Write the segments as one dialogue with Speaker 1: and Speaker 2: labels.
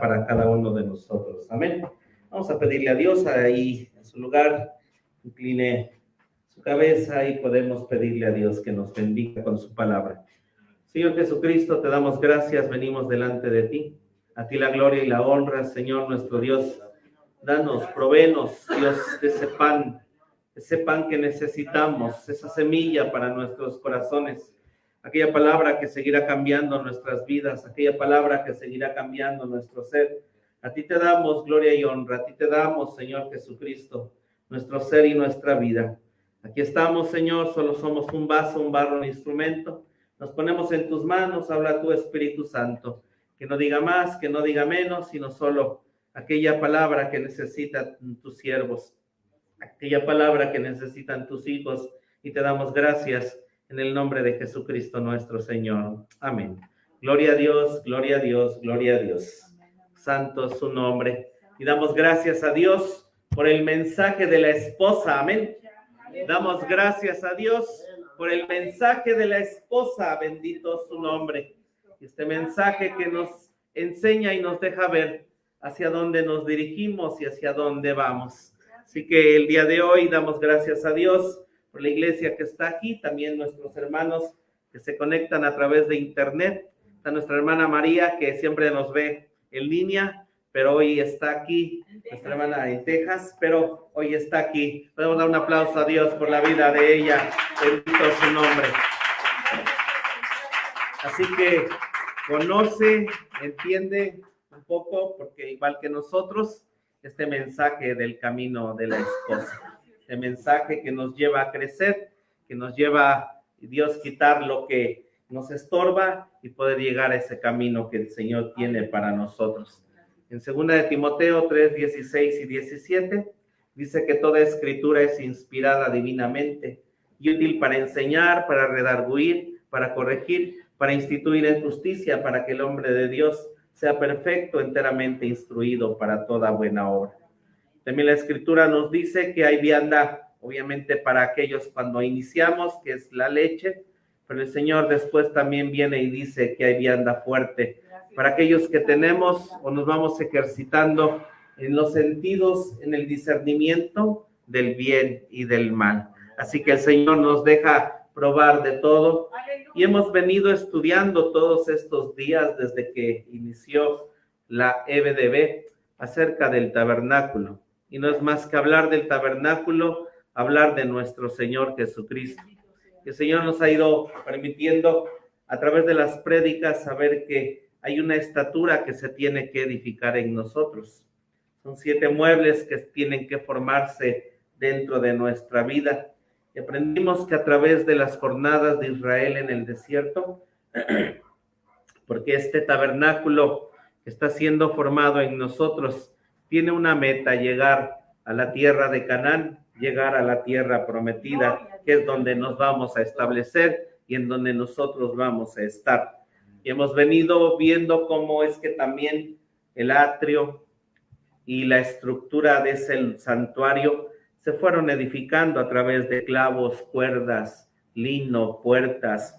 Speaker 1: para cada uno de nosotros. Amén. Vamos a pedirle a Dios ahí en su lugar, incline su cabeza y podemos pedirle a Dios que nos bendiga con su palabra. Señor Jesucristo, te damos gracias, venimos delante de ti. A ti la gloria y la honra, Señor nuestro Dios. Danos, provéenos, Dios, de ese pan que necesitamos, esa semilla para nuestros corazones, aquella palabra que seguirá cambiando nuestras vidas, aquella palabra que seguirá cambiando nuestro ser. A ti te damos gloria y honra, a ti te damos, Señor Jesucristo, nuestro ser y nuestra vida. Aquí estamos, Señor, solo somos un vaso, un barro, un instrumento. Nos ponemos en tus manos, habla tu Espíritu Santo, que no diga más, que no diga menos, sino solo aquella palabra que necesitan tus siervos, aquella palabra que necesitan tus hijos, y te damos gracias en el nombre de Jesucristo nuestro Señor. Amén. Gloria a Dios, gloria a Dios, gloria a Dios. Santo es su nombre. Y damos gracias a Dios por el mensaje de la esposa. Amén. Damos gracias a Dios por el mensaje de la esposa. Bendito su nombre. Este mensaje que nos enseña y nos deja ver hacia dónde nos dirigimos y hacia dónde vamos. Así que el día de hoy damos gracias a Dios por la iglesia que está aquí, también nuestros hermanos que se conectan a través de internet. Está nuestra hermana María, que siempre nos ve en línea, pero hoy está aquí, nuestra hermana en Texas, pero hoy está aquí. Podemos dar un aplauso a Dios por la vida de ella. Bendito su nombre. Así que conoce, entiende un poco, porque igual que nosotros, este mensaje del camino de la esposa, este mensaje que nos lleva a crecer, que nos lleva a Dios quitar lo que nos estorba y poder llegar a ese camino que el Señor tiene para nosotros. En 2 de Timoteo 3, 16 y 17, dice que toda escritura es inspirada divinamente y útil para enseñar, para redarguir, para corregir, para instituir en justicia, para que el hombre de Dios sea perfecto, enteramente instruido para toda buena obra. También la escritura nos dice que hay vianda, obviamente para aquellos cuando iniciamos, que es la leche, pero el Señor después también viene y dice que hay vianda fuerte para aquellos que tenemos o nos vamos ejercitando en los sentidos, en el discernimiento del bien y del mal. Así que el Señor nos deja probar de todo y hemos venido estudiando todos estos días desde que inició la EBDB acerca del tabernáculo. Y no es más que hablar del tabernáculo, hablar de nuestro Señor Jesucristo. El Señor nos ha ido permitiendo a través de las prédicas saber que hay una estatura que se tiene que edificar en nosotros. Son 7 muebles que tienen que formarse dentro de nuestra vida. Y aprendimos que a través de las jornadas de Israel en el desierto, porque este tabernáculo que está siendo formado en nosotros tiene una meta: llegar a la tierra de Canaán, llegar a la tierra prometida, que es donde nos vamos a establecer y en donde nosotros vamos a estar. Y hemos venido viendo cómo es que también el atrio y la estructura de ese santuario se fueron edificando a través de clavos, cuerdas, lino, puertas,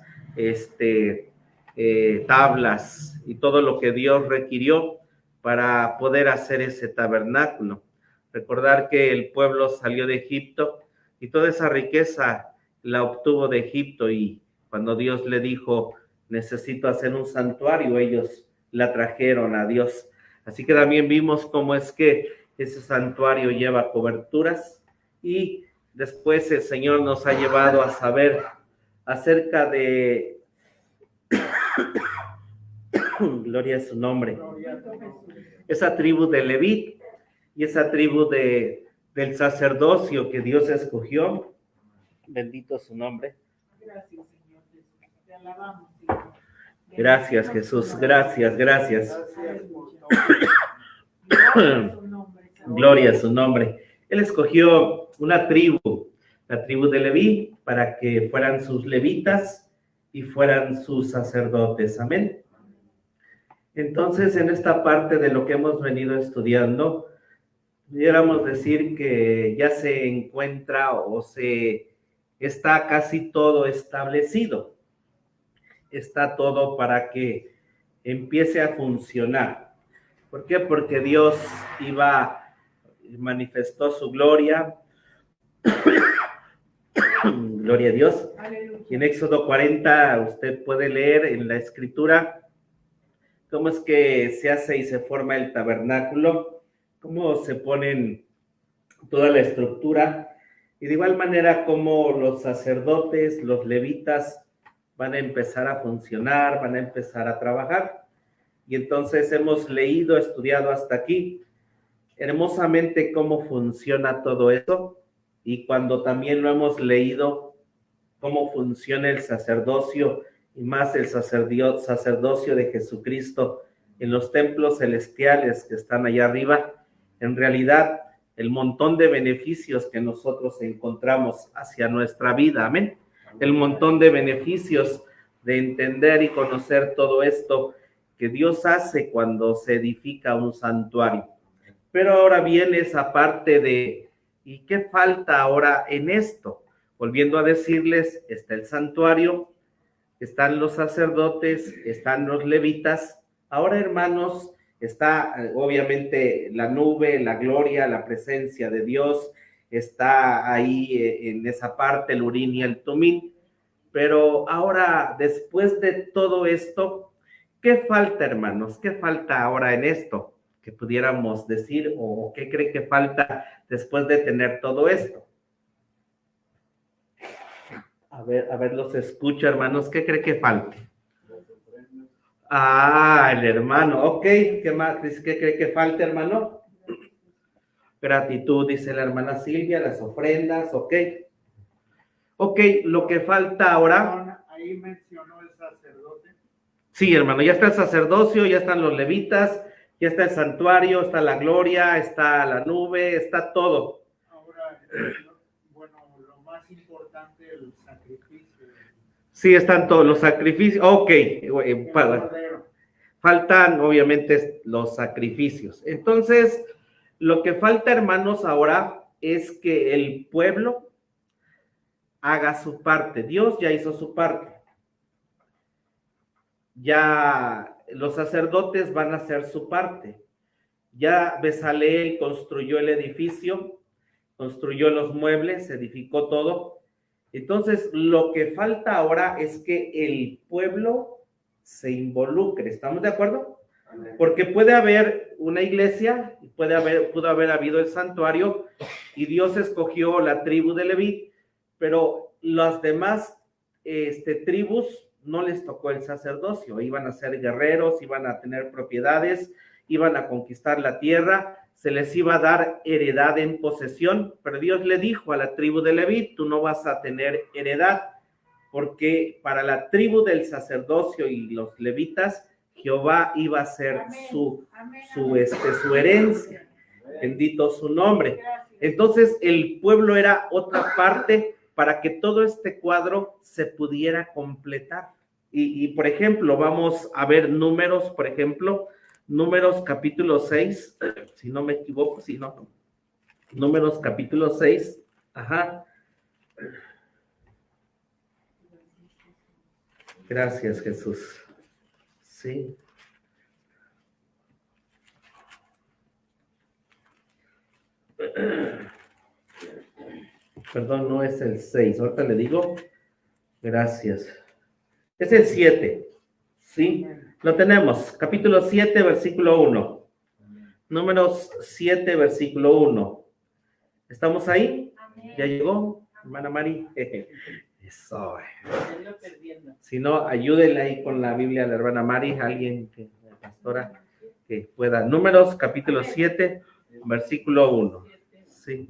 Speaker 1: tablas y todo lo que Dios requirió para poder hacer ese tabernáculo. Recordar que el pueblo salió de Egipto y toda esa riqueza la obtuvo de Egipto, y cuando Dios le dijo, necesito hacer un santuario, ellos la trajeron a Dios. Así que también vimos cómo es que ese santuario lleva coberturas, y después el Señor nos ha llevado a saber acerca de gloria a su nombre, esa tribu de Leví y esa tribu del sacerdocio que Dios escogió. Bendito su nombre.
Speaker 2: Gracias, Señor. Te alabamos.
Speaker 1: Gracias, Jesús. Gracias. Gloria a su nombre. Él escogió una tribu, la tribu de Leví, para que fueran sus levitas y fueran sus sacerdotes. Amén. Entonces, en esta parte de lo que hemos venido estudiando, pudiéramos decir que ya se encuentra o está casi todo establecido. Está todo para que empiece a funcionar. ¿Por qué? Porque Dios manifestó su gloria. Gloria a Dios. Y en Éxodo 40 usted puede leer en la escritura cómo es que se hace y se forma el tabernáculo, cómo se ponen toda la estructura, y de igual manera cómo los sacerdotes, los levitas van a empezar a funcionar, van a empezar a trabajar. Y entonces hemos leído, estudiado hasta aquí hermosamente cómo funciona todo eso, y cuando también lo hemos leído cómo funciona el sacerdocio, y más el sacerdocio de Jesucristo en los templos celestiales que están allá arriba, en realidad el montón de beneficios que nosotros encontramos hacia nuestra vida, amén, el montón de beneficios de entender y conocer todo esto que Dios hace cuando se edifica un santuario. Pero ahora viene esa parte de, ¿y qué falta ahora en esto? Volviendo a decirles, está el santuario, están los sacerdotes, están los levitas. Ahora, hermanos, está obviamente la nube, la gloria, la presencia de Dios, está ahí en esa parte el Urín y el Tumín. Pero ahora, después de todo esto, ¿qué falta, hermanos? ¿Qué falta ahora en esto? Que pudiéramos decir, o qué cree que falta después de tener todo esto. A ver, los escucho, hermanos. ¿Qué cree que falte? El hermano. Ok, ¿qué más? ¿Qué cree que falte, hermano? Gratitud, dice la hermana Silvia, las ofrendas, ok. Ok, lo que falta ahora.
Speaker 2: Ahí mencionó el sacerdote.
Speaker 1: Sí, hermano, ya está el sacerdocio, ya están los levitas, ya está el santuario, está la gloria, está la nube, está todo.
Speaker 2: Ahora, bueno, lo más importante, el sacrificio.
Speaker 1: Sí, están todos los sacrificios. Ok, faltan obviamente los sacrificios. Entonces, lo que falta, hermanos, ahora es que el pueblo haga su parte. Dios ya hizo su parte. Ya los sacerdotes van a hacer su parte. Ya Bezaleel construyó el edificio, construyó los muebles, edificó todo. Entonces, lo que falta ahora es que el pueblo se involucre. ¿Estamos de acuerdo? Porque puede haber una iglesia, pudo haber habido el santuario, y Dios escogió la tribu de Leví, pero las demás tribus no les tocó el sacerdocio. Iban a ser guerreros, iban a tener propiedades, iban a conquistar la tierra, se les iba a dar heredad en posesión, pero Dios le dijo a la tribu de Leví, tú no vas a tener heredad, porque para la tribu del sacerdocio y los levitas, Jehová iba a ser su herencia. Bendito su nombre. Entonces el pueblo era otra parte para que todo este cuadro se pudiera completar. Y por ejemplo, vamos a ver Números, por ejemplo, Números capítulo 6, si no me equivoco, si no, Números capítulo 6, ajá. Gracias, Jesús. Sí. Perdón, no es el 6, ahorita le digo. Gracias. Es el 7, ¿sí? Lo tenemos, capítulo 7, versículo 1. Números 7, versículo 1. ¿Estamos ahí? Amén. ¿Ya llegó, hermana Mari? Eso. Si no, ayúdenle ahí con la Biblia a la hermana Mari, alguien que, la pastora, que pueda. Números, capítulo 7, versículo 1. Sí.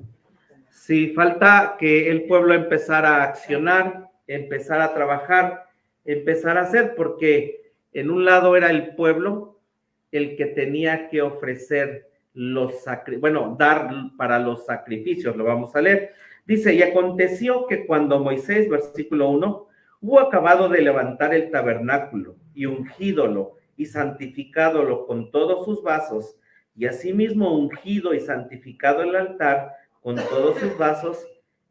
Speaker 1: Sí, falta que el pueblo empezara a accionar, empezar a trabajar, empezar a hacer, porque en un lado era el pueblo el que tenía que ofrecer dar para los sacrificios, lo vamos a leer. Dice, y aconteció que cuando Moisés, versículo 1, hubo acabado de levantar el tabernáculo y ungídolo y santificádolo con todos sus vasos, y asimismo ungido y santificado el altar con todos sus vasos,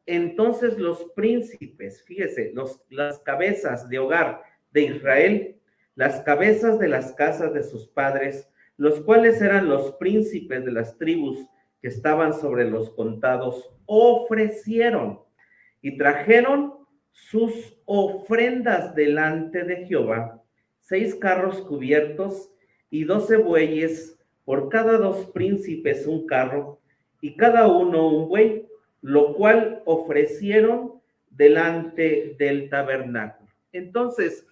Speaker 1: entonces los príncipes, fíjese, las cabezas de hogar de Israel, las cabezas de las casas de sus padres, los cuales eran los príncipes de las tribus que estaban sobre los contados, ofrecieron y trajeron sus ofrendas delante de Jehová, 6 carros cubiertos y 12 bueyes, por cada 2 príncipes un carro, y cada uno un buey, lo cual ofrecieron delante del tabernáculo. Entonces,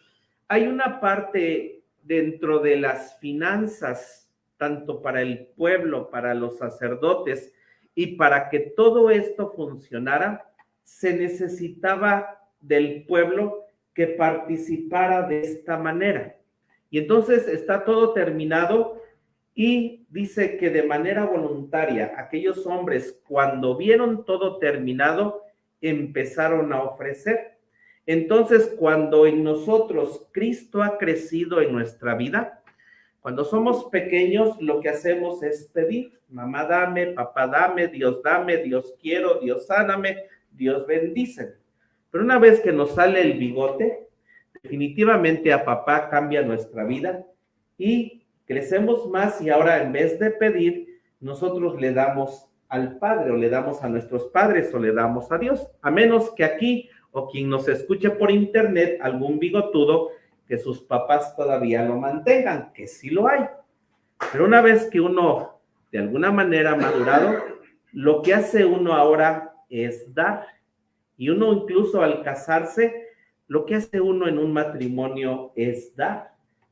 Speaker 1: hay una parte dentro de las finanzas, tanto para el pueblo, para los sacerdotes, y para que todo esto funcionara, se necesitaba del pueblo que participara de esta manera. Y entonces está todo terminado y dice que de manera voluntaria, aquellos hombres, cuando vieron todo terminado, empezaron a ofrecer. Entonces, cuando en nosotros Cristo ha crecido en nuestra vida, cuando somos pequeños, lo que hacemos es pedir: mamá dame, papá dame, Dios quiero, Dios sáname, Dios bendíceme. Pero una vez que nos sale el bigote, definitivamente a papá cambia nuestra vida y crecemos más, y ahora en vez de pedir, nosotros le damos al Padre, o le damos a nuestros padres, o le damos a Dios, a menos que aquí, o quien nos escuche por internet, algún bigotudo que sus papás todavía lo mantengan, que sí lo hay. Pero una vez que uno de alguna manera ha madurado, lo que hace uno ahora es dar. Y uno incluso al casarse, lo que hace uno en un matrimonio es dar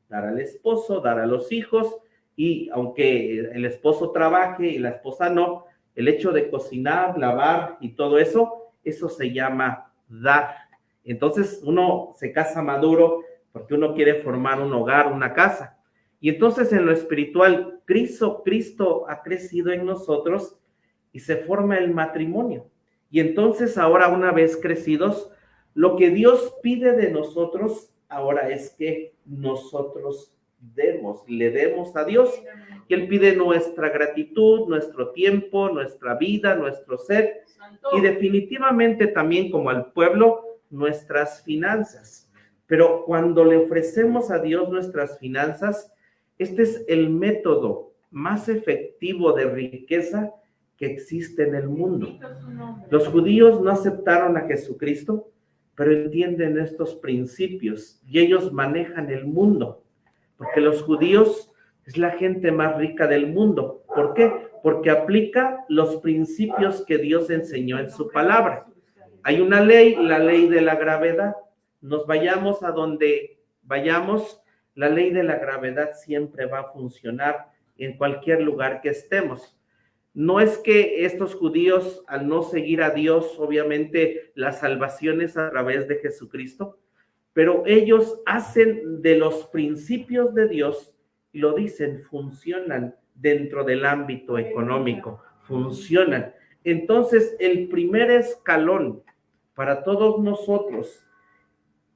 Speaker 1: al esposo, dar a los hijos, y aunque el esposo trabaje y la esposa no, el hecho de cocinar, lavar y todo eso, eso se llama dar. Entonces uno se casa maduro porque uno quiere formar un hogar, una casa. Y entonces en lo espiritual, Cristo ha crecido en nosotros y se forma el matrimonio. Y entonces ahora, una vez crecidos, lo que Dios pide de nosotros ahora es que nosotros le demos a Dios. Y Él pide nuestra gratitud, nuestro tiempo, nuestra vida, nuestro ser, y definitivamente también, como al pueblo, nuestras finanzas. Pero cuando le ofrecemos a Dios nuestras finanzas, este es el método más efectivo de riqueza que existe en el mundo. Los judíos no aceptaron a Jesucristo, pero entienden estos principios y ellos manejan el mundo, porque los judíos es la gente más rica del mundo. ¿Por qué? Porque aplica los principios que Dios enseñó en su palabra. Hay una ley, la ley de la gravedad. Nos vayamos a donde vayamos, la ley de la gravedad siempre va a funcionar en cualquier lugar que estemos. No es que estos judíos, al no seguir a Dios, obviamente la salvación es a través de Jesucristo, pero ellos hacen de los principios de Dios, y lo dicen, funcionan dentro del ámbito económico, funcionan. Entonces, el primer escalón para todos nosotros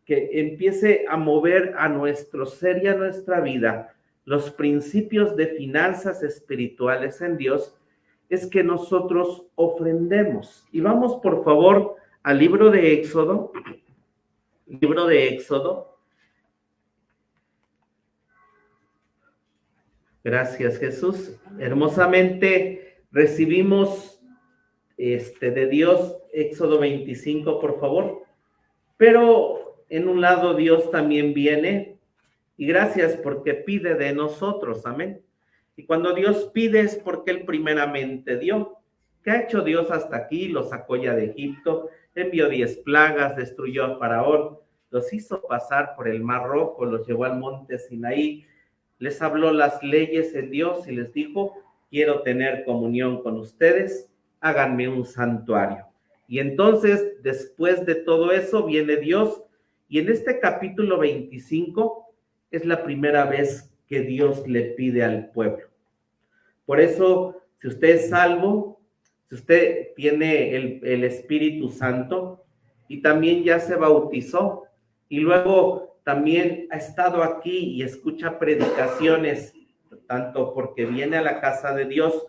Speaker 1: que empiece a mover a nuestro ser y a nuestra vida los principios de finanzas espirituales en Dios, es que nosotros ofrendemos. Y vamos, por favor, al libro de Éxodo. Libro de Éxodo. Gracias, Jesús. Hermosamente recibimos de Dios Éxodo 25, por favor. Pero en un lado Dios también viene, y gracias porque pide de nosotros, amén. Y cuando Dios pide es porque Él primeramente dio. ¿Qué ha hecho Dios hasta aquí? Los sacó ya de Egipto, envió 10 plagas, destruyó a Faraón, los hizo pasar por el Mar Rojo, los llevó al monte Sinaí, les habló las leyes en Dios y les dijo: quiero tener comunión con ustedes, háganme un santuario. Y entonces, después de todo eso, viene Dios, y en este capítulo 25 es la primera vez que Dios le pide al pueblo. Por eso, si usted es salvo, si usted tiene el Espíritu Santo y también ya se bautizó y luego también ha estado aquí y escucha predicaciones, tanto porque viene a la casa de Dios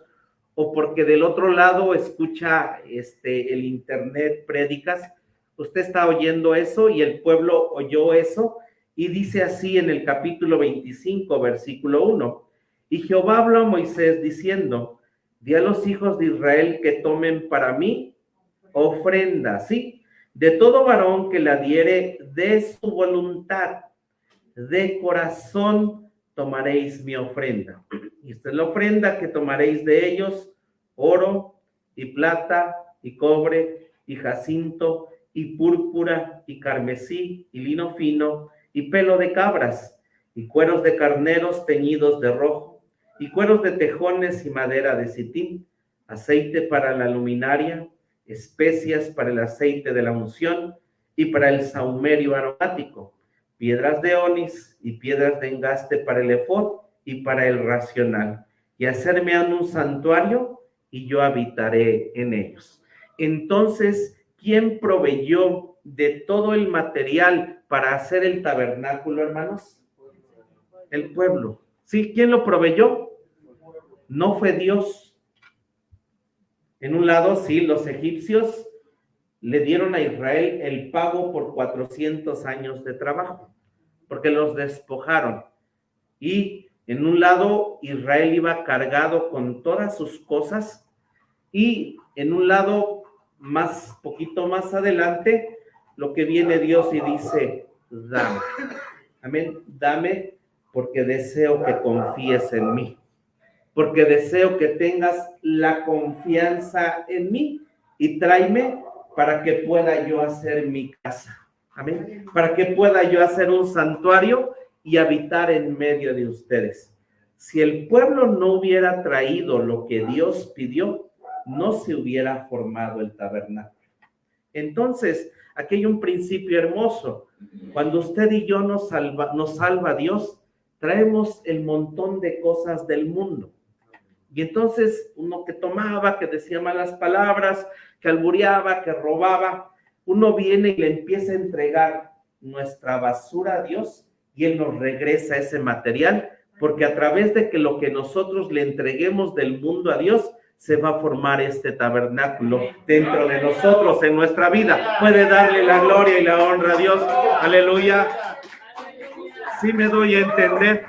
Speaker 1: o porque del otro lado escucha el internet, prédicas, usted está oyendo eso y el pueblo oyó eso, y dice así en el capítulo 25, versículo 1: Y Jehová habló a Moisés diciendo, di a los hijos de Israel que tomen para mí ofrenda, ¿sí? De todo varón que la diere de su voluntad, de corazón tomaréis mi ofrenda. Y esta es la ofrenda que tomaréis de ellos: oro y plata y cobre y jacinto y púrpura y carmesí y lino fino y pelo de cabras y cueros de carneros teñidos de rojo y cueros de tejones y madera de sitín, aceite para la luminaria, especias para el aceite de la unción y para el sahumerio aromático, piedras de onis y piedras de engaste para el efod y para el racional, y hacerme a un santuario, y yo habitaré en ellos. Entonces, ¿quién proveyó de todo el material para hacer el tabernáculo, hermanos? El pueblo. ¿Sí? ¿Quién lo proveyó? No fue Dios. En un lado, sí, los egipcios le dieron a Israel el pago por 400 años de trabajo, porque los despojaron. Y en un lado, Israel iba cargado con todas sus cosas, y en un lado, poquito más adelante, lo que viene Dios y dice, dame. Amén, dame, porque deseo que confíes en mí, porque deseo que tengas la confianza en mí, y tráeme para que pueda yo hacer mi casa. Amén. Para que pueda yo hacer un santuario y habitar en medio de ustedes. Si el pueblo no hubiera traído lo que Dios pidió, no se hubiera formado el tabernáculo. Entonces, aquí hay un principio hermoso. Cuando usted y yo nos salva Dios, traemos el montón de cosas del mundo. Y entonces uno que tomaba, que decía malas palabras, que albureaba, que robaba, uno viene y le empieza a entregar nuestra basura a Dios, y Él nos regresa ese material, porque a través de que lo que nosotros le entreguemos del mundo a Dios, se va a formar este tabernáculo dentro de nosotros, en nuestra vida. Puede darle la gloria y la honra a Dios. Aleluya. Sí me doy a entender.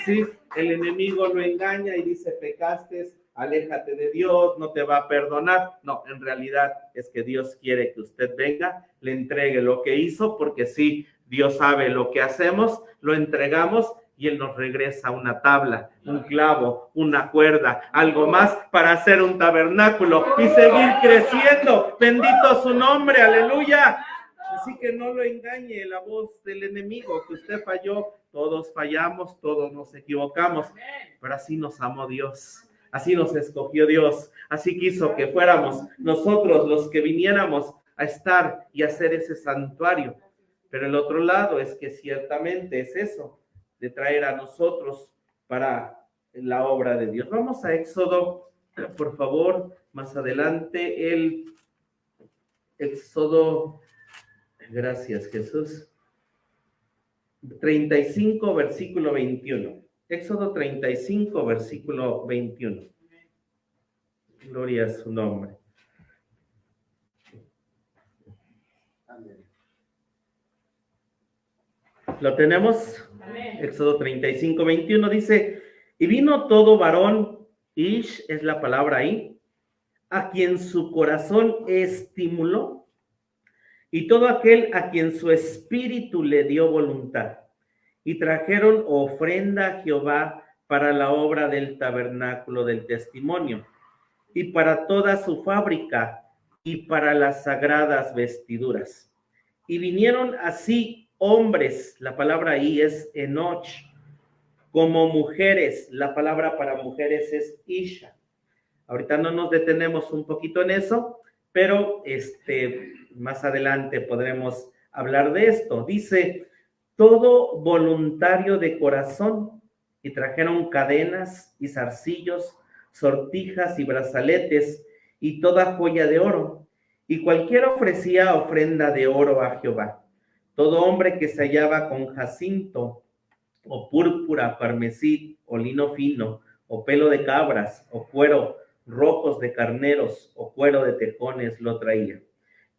Speaker 1: Sí, el enemigo lo engaña y dice, pecaste, aléjate de Dios, no te va a perdonar. No, en realidad es que Dios quiere que usted venga, le entregue lo que hizo, porque sí, Dios sabe lo que hacemos, lo entregamos y Él nos regresa una tabla, un clavo, una cuerda, algo más para hacer un tabernáculo y seguir creciendo. Bendito su nombre, aleluya. Así que no lo engañe la voz del enemigo, que usted falló. Todos fallamos, todos nos equivocamos, pero así nos amó Dios, así nos escogió Dios, así quiso que fuéramos nosotros los que viniéramos a estar y hacer ese santuario. Pero el otro lado es que ciertamente es eso, de traer a nosotros para la obra de Dios. Vamos a Éxodo, por favor, más adelante, el Éxodo, gracias Jesús, 35, versículo 21. Éxodo 35, versículo 21. Gloria a su nombre. ¿Lo tenemos? Amén. Éxodo 35, 21 dice, y vino todo varón, ish es la palabra ahí, a quien su corazón estimuló, y todo aquel a quien su espíritu le dio voluntad, y trajeron ofrenda a Jehová para la obra del tabernáculo del testimonio, y para toda su fábrica, y para las sagradas vestiduras. Y vinieron así hombres, la palabra ahí es enoch, como mujeres, la palabra para mujeres es isha. Ahorita no nos detenemos un poquito en eso, pero más adelante podremos hablar de esto. Dice, todo voluntario de corazón, y trajeron cadenas y zarcillos, sortijas y brazaletes, y toda joya de oro, y cualquiera ofrecía ofrenda de oro a Jehová. Todo hombre que se hallaba con jacinto, o púrpura, carmesí, o lino fino, o pelo de cabras, o cuero rojos de carneros, o cuero de tejones, lo traía.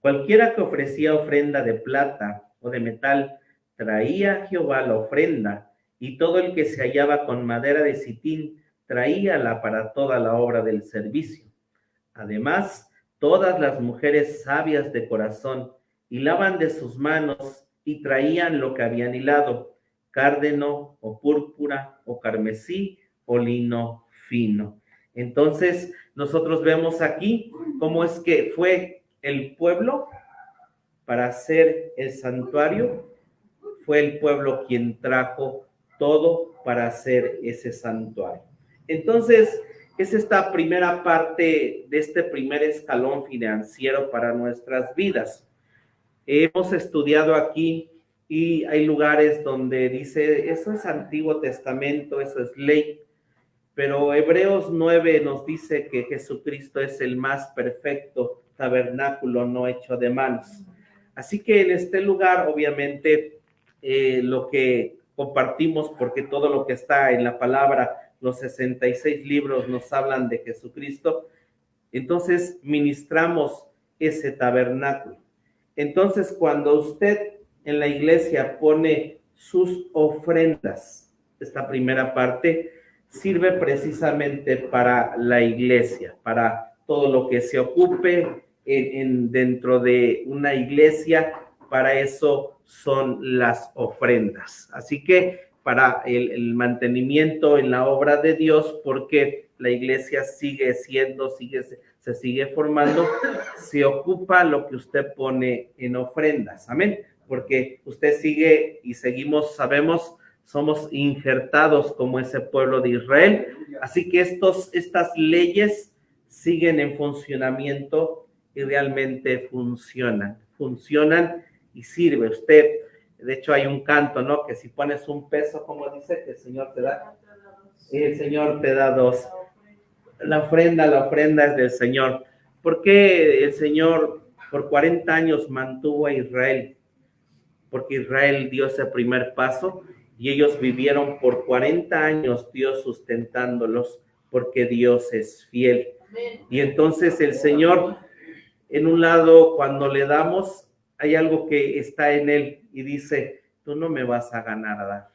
Speaker 1: Cualquiera que ofrecía ofrenda de plata o de metal, traía a Jehová la ofrenda, y todo el que se hallaba con madera de sitín, traíala para toda la obra del servicio. Además, todas las mujeres sabias de corazón hilaban de sus manos y traían lo que habían hilado, cárdeno o púrpura o carmesí o lino fino. Entonces, nosotros vemos aquí cómo es que fue el pueblo para hacer el santuario, fue el pueblo quien trajo todo para hacer ese santuario. Entonces, es esta primera parte de este primer escalón financiero para nuestras vidas. Hemos estudiado aquí y hay lugares donde dice, eso es Antiguo Testamento, eso es ley, pero Hebreos 9 nos dice que Jesucristo es el más perfecto tabernáculo no hecho de manos. Así que en este lugar, obviamente, lo que compartimos, porque todo lo que está en la palabra, los 66 libros nos hablan de Jesucristo, entonces ministramos ese tabernáculo. Entonces, cuando usted en la iglesia pone sus ofrendas, esta primera parte sirve precisamente para la iglesia, para todo lo que se ocupe dentro de una iglesia, para eso son las ofrendas. Así que para el mantenimiento en la obra de Dios, porque la iglesia sigue siendo, se sigue formando, se ocupa lo que usted pone en ofrendas, amén, porque usted sigue y seguimos, sabemos, somos injertados como ese pueblo de Israel, así que estas leyes siguen en funcionamiento y realmente funcionan y sirve. Usted, de hecho hay un canto, ¿no? Que si pones un peso, como dice, que el Señor te da dos. La ofrenda es del Señor. ¿Por qué el Señor por 40 años mantuvo a Israel? Porque Israel dio ese primer paso y ellos vivieron por 40 años Dios sustentándolos, porque Dios es fiel. Y entonces el Señor, en un lado, cuando le damos, hay algo que está en él y dice, tú no me vas a ganar a dar.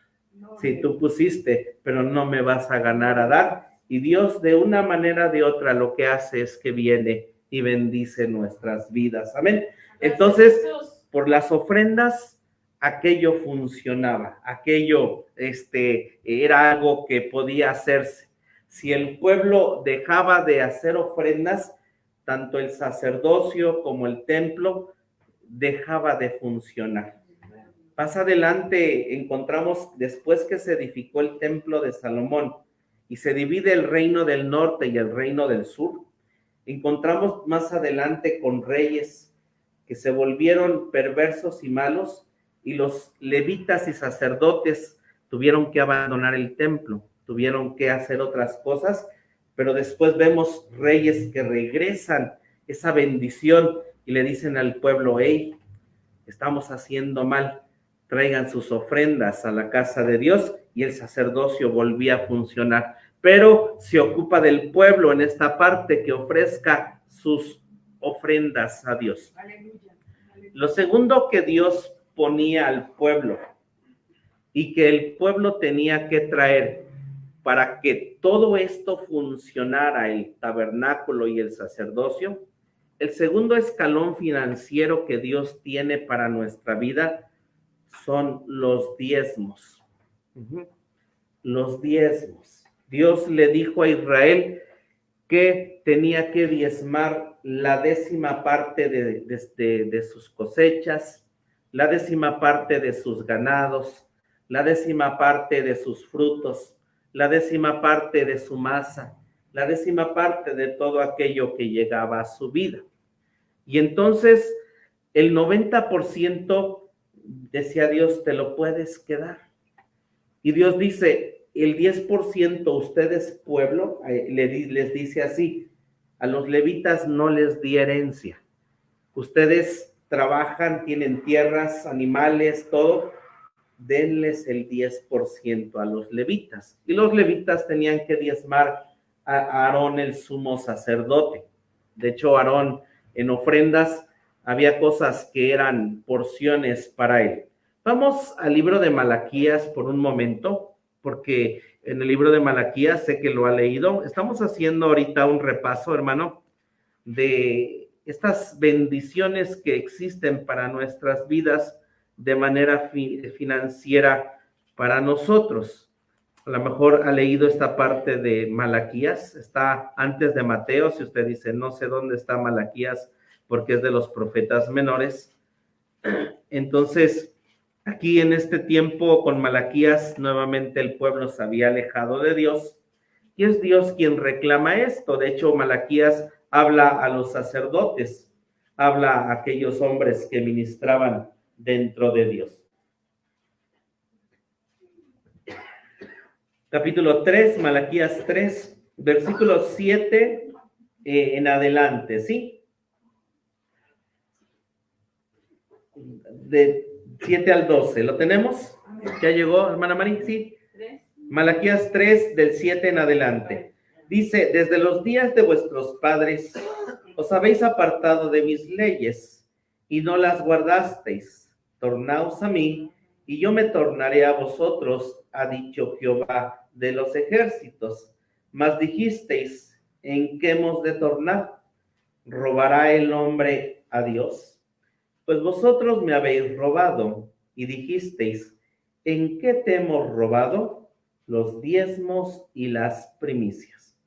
Speaker 1: Sí, tú pusiste, pero no me vas a ganar a dar. Y Dios, de una manera o de otra, lo que hace es que viene y bendice nuestras vidas. Amén. Entonces, por las ofrendas, aquello funcionaba, aquello era algo que podía hacerse. Si el pueblo dejaba de hacer ofrendas, tanto el sacerdocio como el templo dejaba de funcionar. Más adelante encontramos, después que se edificó el templo de Salomón y se divide el reino del norte y el reino del sur, encontramos más adelante con reyes que se volvieron perversos y malos, y los levitas y sacerdotes tuvieron que abandonar el templo, tuvieron que hacer otras cosas, pero después vemos reyes que regresan esa bendición y le dicen al pueblo, hey, estamos haciendo mal, traigan sus ofrendas a la casa de Dios, y el sacerdocio volvía a funcionar. Pero se ocupa del pueblo en esta parte que ofrezca sus ofrendas a Dios. Aleluya. Lo segundo que Dios ponía al pueblo y que el pueblo tenía que traer para que todo esto funcionara, el tabernáculo y el sacerdocio, el segundo escalón financiero que Dios tiene para nuestra vida son los diezmos. Los diezmos. Dios le dijo a Israel que tenía que diezmar la 10ª parte de sus cosechas, la 10ª parte de sus ganados, la 10ª parte de sus frutos, la 10ª parte de su masa, la 10ª parte de todo aquello que llegaba a su vida. Y entonces el 90% decía Dios, te lo puedes quedar. Y Dios dice, el 10% ustedes, pueblo, les dice así, a los levitas no les di herencia. Ustedes trabajan, tienen tierras, animales, todo, denles el 10% a los levitas. Y los levitas tenían que diezmar a Aarón, el sumo sacerdote. De hecho, Aarón, en ofrendas, había cosas que eran porciones para él. Vamos al libro de Malaquías por un momento, porque en el libro de Malaquías, sé que lo ha leído. Estamos haciendo ahorita un repaso, hermano, de estas bendiciones que existen para nuestras vidas de manera financiera para nosotros. A lo mejor ha leído esta parte de Malaquías, está antes de Mateo. Si usted dice, no sé dónde está Malaquías porque es de los profetas menores. Entonces, aquí en este tiempo con Malaquías, nuevamente el pueblo se había alejado de Dios y es Dios quien reclama esto. De hecho, Malaquías habla a los sacerdotes, habla a aquellos hombres que ministraban dentro de Dios. Capítulo 3, Malaquías 3, versículo 7 en adelante, ¿sí? De 7 al 12, ¿lo tenemos? ¿Ya llegó, hermana Mari? Sí. Malaquías 3, del 7 en adelante. Dice, desde los días de vuestros padres os habéis apartado de mis leyes y no las guardasteis. Tornaos a mí y yo me tornaré a vosotros, ha dicho Jehová de los ejércitos. Mas dijisteis, ¿en qué hemos de tornar? ¿Robará el hombre a Dios? Pues vosotros me habéis robado y dijisteis, ¿en qué te hemos robado? Los diezmos y las primicias.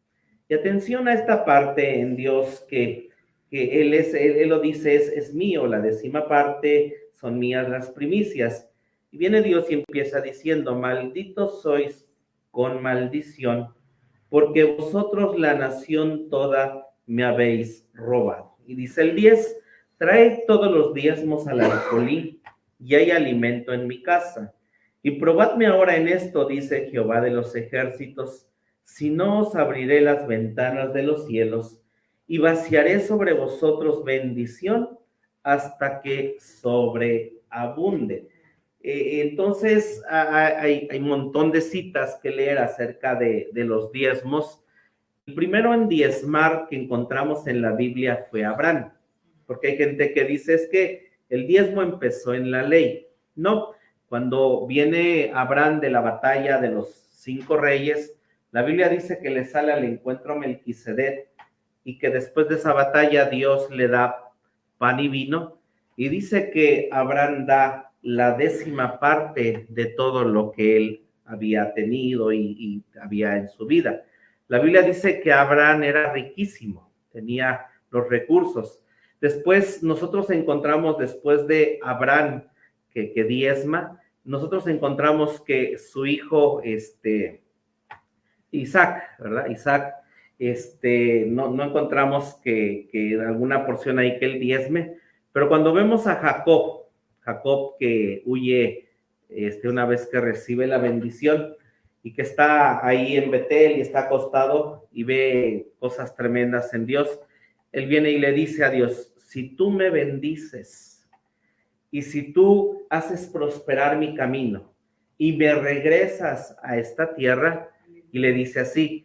Speaker 1: Y atención a esta parte en Dios que él lo dice, es mío, la 10ª parte, son mías las primicias. Y viene Dios y empieza diciendo, malditos sois con maldición, porque vosotros la nación toda me habéis robado. Y dice el 10, traed todos los diezmos al alfolí, y hay alimento en mi casa. Y probadme ahora en esto, dice Jehová de los ejércitos, si no os abriré las ventanas de los cielos, y vaciaré sobre vosotros bendición hasta que sobreabunde. Entonces, hay un montón de citas que leer acerca de los diezmos. El primero en diezmar que encontramos en la Biblia fue Abraham, porque hay gente que dice es que el diezmo empezó en la ley. No, cuando viene Abraham de la batalla de los 5 reyes, la Biblia dice que le sale al encuentro Melquisedec y que después de esa batalla Dios le da pan y vino, y dice que Abraham da la 10ª parte de todo lo que él había tenido y había en su vida. La Biblia dice que Abraham era riquísimo, tenía los recursos. Después nosotros encontramos, después de Abraham que diezma, nosotros encontramos que su hijo, Isaac, ¿verdad? Isaac, no encontramos que en alguna porción ahí que él diezme, pero cuando vemos a Jacob que huye una vez que recibe la bendición y que está ahí en Betel y está acostado y ve cosas tremendas en Dios, él viene y le dice a Dios, si tú me bendices y si tú haces prosperar mi camino y me regresas a esta tierra, y le dice así,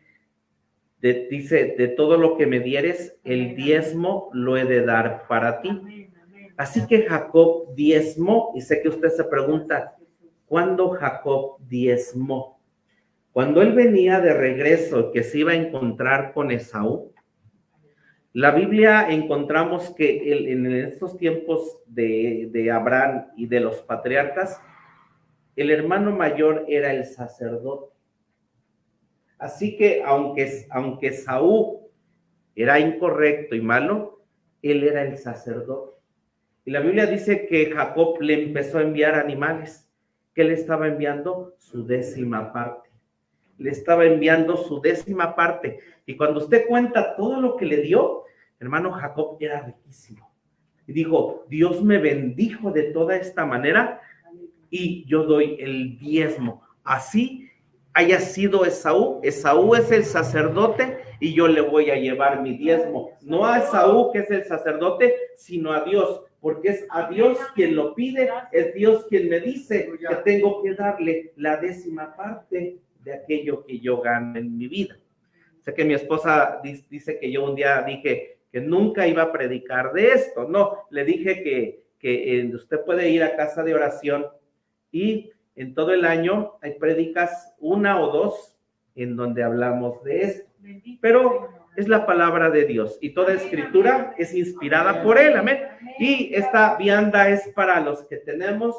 Speaker 1: dice, de todo lo que me dieres, el diezmo lo he de dar para ti. Así que Jacob diezmó, y sé que usted se pregunta, ¿cuándo Jacob diezmó? Cuando él venía de regreso, que se iba a encontrar con Esaú. La Biblia encontramos que en estos tiempos de Abraham y de los patriarcas, el hermano mayor era el sacerdote. Así que aunque Esaú era incorrecto y malo, él era el sacerdote. Y la Biblia dice que Jacob le empezó a enviar animales, que le estaba enviando su 10ª parte. Le estaba enviando su 10ª parte. Y cuando usted cuenta todo lo que le dio, hermano, Jacob era riquísimo. Y dijo, Dios me bendijo de toda esta manera y yo doy el diezmo. Así haya sido Esaú es el sacerdote y yo le voy a llevar mi diezmo. No a Esaú, que es el sacerdote, sino a Dios, porque es a Dios quien lo pide, es Dios quien me dice que tengo que darle la 10ª parte de aquello que yo gano en mi vida. Sé que mi esposa dice que yo un día dije que nunca iba a predicar de esto. No, le dije que usted puede ir a casa de oración y en todo el año hay prédicas, 1 o 2, en donde hablamos de esto. Pero es la palabra de Dios y toda escritura es inspirada por Él, amén. Y esta vianda es para los que tenemos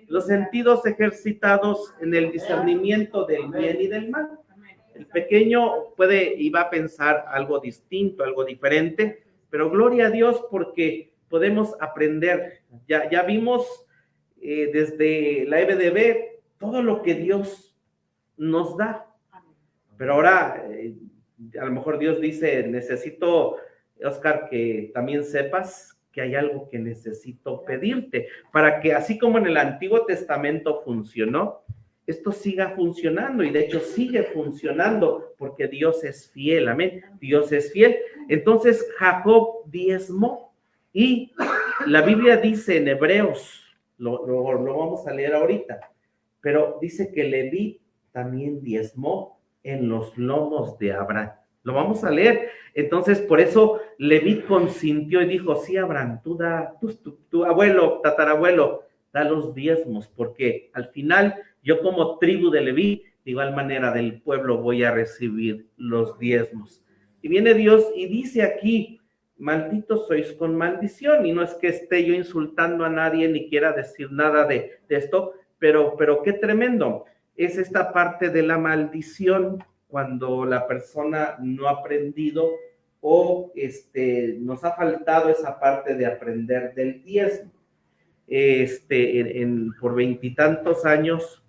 Speaker 1: los sentidos ejercitados en el discernimiento del bien y del mal. El pequeño puede y va a pensar algo distinto, algo diferente, pero gloria a Dios porque podemos aprender. Ya vimos desde la EBDB todo lo que Dios nos da, pero ahora a lo mejor Dios dice, necesito, Oscar, que también sepas que hay algo que necesito pedirte, para que así como en el Antiguo Testamento funcionó, esto siga funcionando, y de hecho sigue funcionando, porque Dios es fiel, amén, Dios es fiel. Entonces Jacob diezmó, y la Biblia dice en Hebreos, lo vamos a leer ahorita, pero dice que Leví también diezmó en los lomos de Abraham. Lo vamos a leer. Entonces, por eso Leví consintió y dijo, sí, Abraham, tú da, tu abuelo, tatarabuelo, da los diezmos, porque al final yo como tribu de Leví, de igual manera del pueblo voy a recibir los diezmos. Y viene Dios y dice aquí, malditos sois con maldición, y no es que esté yo insultando a nadie ni quiera decir nada de esto, pero qué tremendo. Es esta parte de la maldición cuando la persona no ha aprendido o nos ha faltado esa parte de aprender del diezmo. Por 20 y tantos años,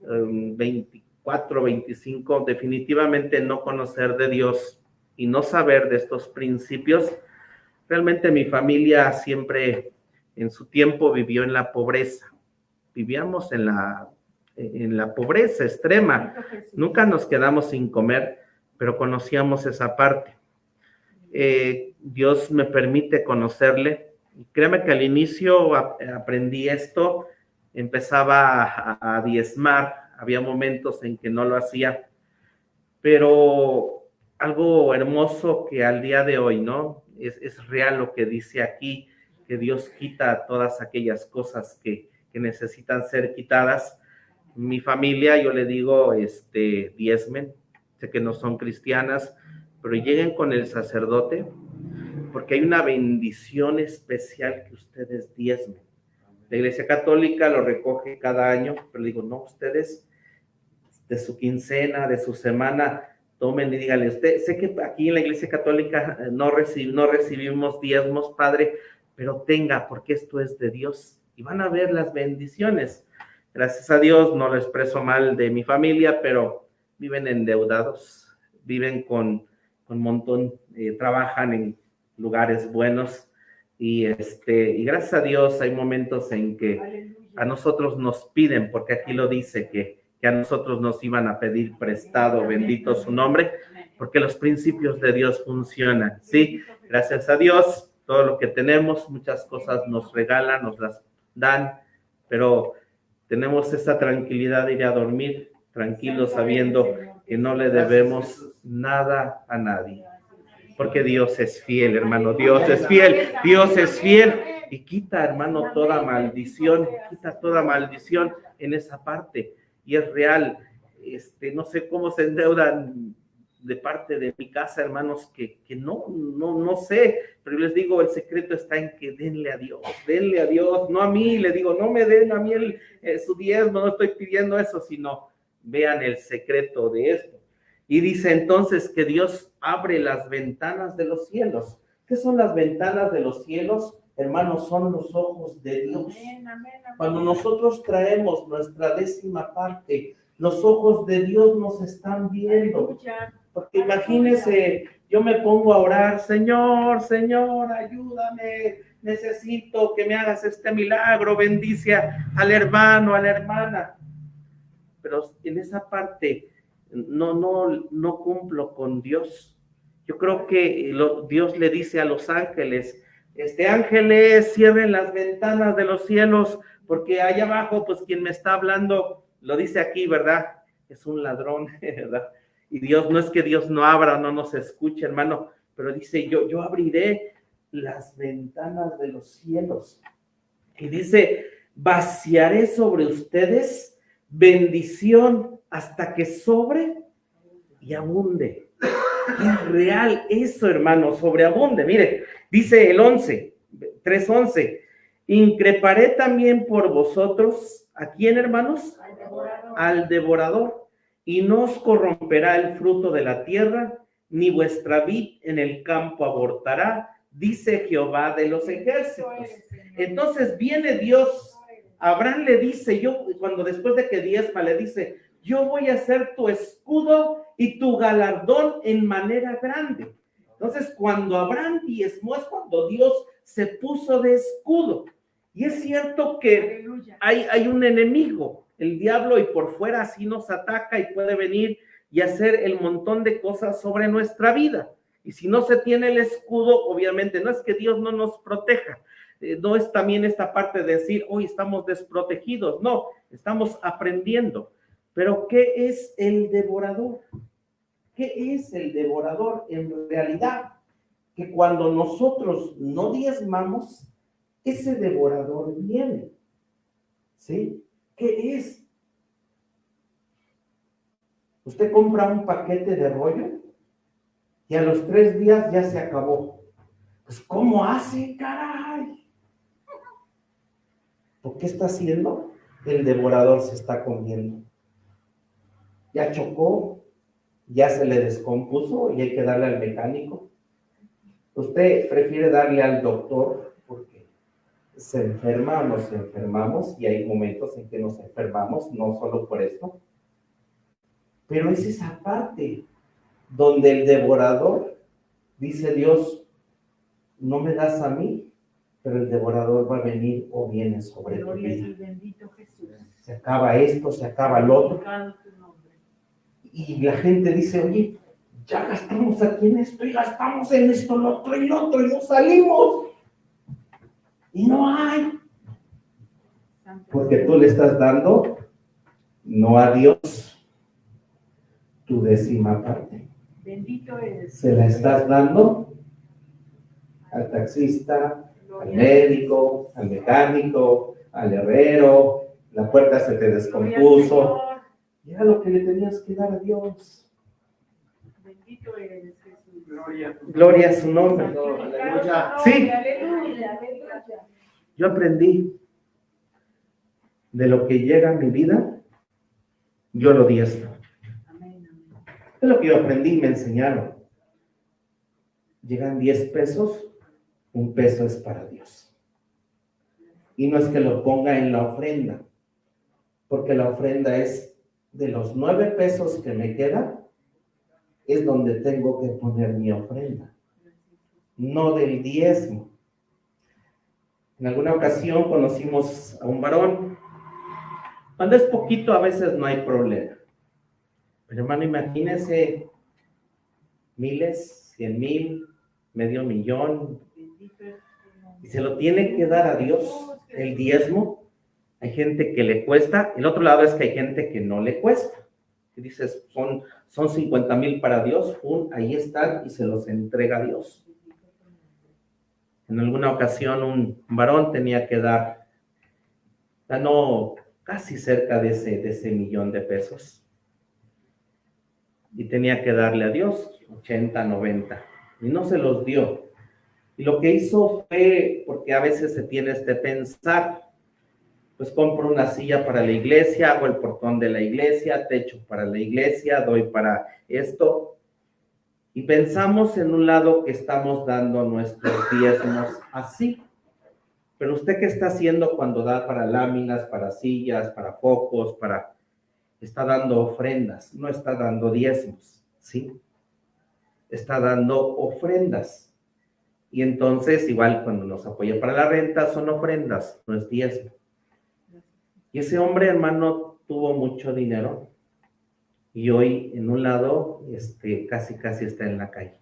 Speaker 1: 24, 25, definitivamente no conocer de Dios y no saber de estos principios. Realmente mi familia siempre en su tiempo vivió en la pobreza. Vivíamos en la pobreza extrema. Nunca nos quedamos sin comer, pero conocíamos esa parte. Dios me permite conocerle. Créame que al inicio aprendí esto, empezaba a diezmar, había momentos en que no lo hacía, pero algo hermoso que al día de hoy, ¿no? Es real lo que dice aquí, que Dios quita todas aquellas cosas que necesitan ser quitadas. Mi familia, yo le digo, diezmen, sé que no son cristianas, pero lleguen con el sacerdote, porque hay una bendición especial que ustedes diezmen. La Iglesia Católica lo recoge cada año, pero digo, no, ustedes de su quincena, de su semana, tomen y díganle, usted, sé que aquí en la Iglesia Católica no recibimos diezmos, padre, pero tenga, porque esto es de Dios, y van a ver las bendiciones. Gracias a Dios, no lo expreso mal de mi familia, pero viven endeudados, viven con un montón, trabajan en lugares buenos, y gracias a Dios hay momentos en que a nosotros nos piden, porque aquí lo dice, que a nosotros nos iban a pedir prestado, bendito su nombre, porque los principios de Dios funcionan, ¿sí? Gracias a Dios, todo lo que tenemos, muchas cosas nos regalan, nos las dan, pero tenemos esa tranquilidad de ir a dormir tranquilos sabiendo que no le debemos nada a nadie. Porque Dios es fiel, hermano, Dios es fiel y quita, hermano, toda maldición en esa parte, y es real. No sé cómo se endeudan de parte de mi casa, hermanos, que no sé, pero les digo, el secreto está en que denle a Dios, no a mí. Le digo, no me den a mí su diezmo, no estoy pidiendo eso, sino vean el secreto de esto. Y dice entonces que Dios abre las ventanas de los cielos. ¿Qué son las ventanas de los cielos? Hermanos, son los ojos de Dios. Cuando nosotros traemos nuestra 10ª parte, los ojos de Dios nos están viendo. Porque imagínense, yo me pongo a orar, Señor, ayúdame, necesito que me hagas este milagro, bendice al hermano, a la hermana. Pero en esa parte no cumplo con Dios. Yo creo que Dios le dice a los ángeles, ángeles, cierren las ventanas de los cielos, porque allá abajo, pues quien me está hablando, lo dice aquí, ¿verdad? Es un ladrón, ¿verdad? Y Dios, no es que Dios no abra, no nos escuche, hermano, pero dice, yo abriré las ventanas de los cielos. Y dice, vaciaré sobre ustedes bendición hasta que sobre y abunde. Es real eso, hermano, sobreabunde. Mire, dice el 3:11, increparé también por vosotros, ¿a quién, hermanos? Al devorador, y no os corromperá el fruto de la tierra, ni vuestra vid en el campo abortará, dice Jehová de los ejércitos. Entonces viene Dios, Abraham le dice, cuando después de que diezma le dice, yo voy a ser tu escudo y tu galardón en manera grande. Entonces, cuando Abraham diezmó es cuando Dios se puso de escudo. Y es cierto que hay un enemigo, el diablo, y por fuera así nos ataca y puede venir y hacer el montón de cosas sobre nuestra vida. Y si no se tiene el escudo, obviamente, no es que Dios no nos proteja, no es también esta parte de decir, hoy estamos desprotegidos, no, estamos aprendiendo. Pero, ¿qué es el devorador? ¿Qué es el devorador? En realidad, que cuando nosotros no diezmamos, ese devorador viene. ¿Sí? ¿Qué es? Usted compra un paquete de rollo y a los 3 días ya se acabó. Pues, ¿cómo hace, caray? ¿Por qué está haciendo? El devorador se está comiendo. Ya chocó, ya se le descompuso y hay que darle al mecánico. Usted prefiere darle al doctor porque se enferma o nos enfermamos, y hay momentos en que nos enfermamos, no solo por esto. Pero es esa parte donde el devorador, dice Dios, no me das a mí, pero el devorador va a venir o viene sobre tu vida. Se acaba esto, se acaba lo otro. Y la gente dice, oye, ya gastamos aquí en esto, y gastamos en esto, lo otro y lo otro, y no salimos. Y no hay. Porque tú le estás dando, no a Dios, tu 10ª parte.
Speaker 3: Bendito eres.
Speaker 1: Se la estás dando al taxista, al médico, al mecánico, al herrero, la puerta se te descompuso. Y era lo que le tenías que dar a Dios.
Speaker 3: Bendito eres, Jesús.
Speaker 1: Gloria a su nombre.
Speaker 3: Aleluya.
Speaker 1: Sí.
Speaker 3: Aleluya.
Speaker 1: Yo aprendí de lo que llega a mi vida, yo lo diezmo. Es lo que yo aprendí, me enseñaron. Llegan 10 pesos, 1 peso es para Dios. Y no es que lo ponga en la ofrenda, porque la ofrenda es de los 9 pesos que me queda, es donde tengo que poner mi ofrenda, no del diezmo. En alguna ocasión conocimos a un varón. Cuando es poquito, a veces no hay problema. Pero, hermano, imagínese miles, 100,000, medio millón, y se lo tiene que dar a Dios, el diezmo. Hay gente que le cuesta, el otro lado es que hay gente que no le cuesta. Y dices, son 50,000 para Dios, ahí están, y se los entrega a Dios. En alguna ocasión un varón tenía que ganó casi cerca de ese millón de pesos. Y tenía que darle a Dios 80, 90. Y no se los dio. Y lo que hizo fue, porque a veces se tiene pensar, pues compro una silla para la iglesia, hago el portón de la iglesia, techo para la iglesia, doy para esto. Y pensamos en un lado que estamos dando nuestros diezmos así. Pero usted, ¿qué está haciendo cuando da para láminas, para sillas, para focos, está dando ofrendas? No está dando diezmos, ¿sí? Está dando ofrendas. Y entonces, igual cuando nos apoya para la renta, son ofrendas, no es diezmo. Y ese hombre, hermano, tuvo mucho dinero. Y hoy, en un lado, casi está en la calle.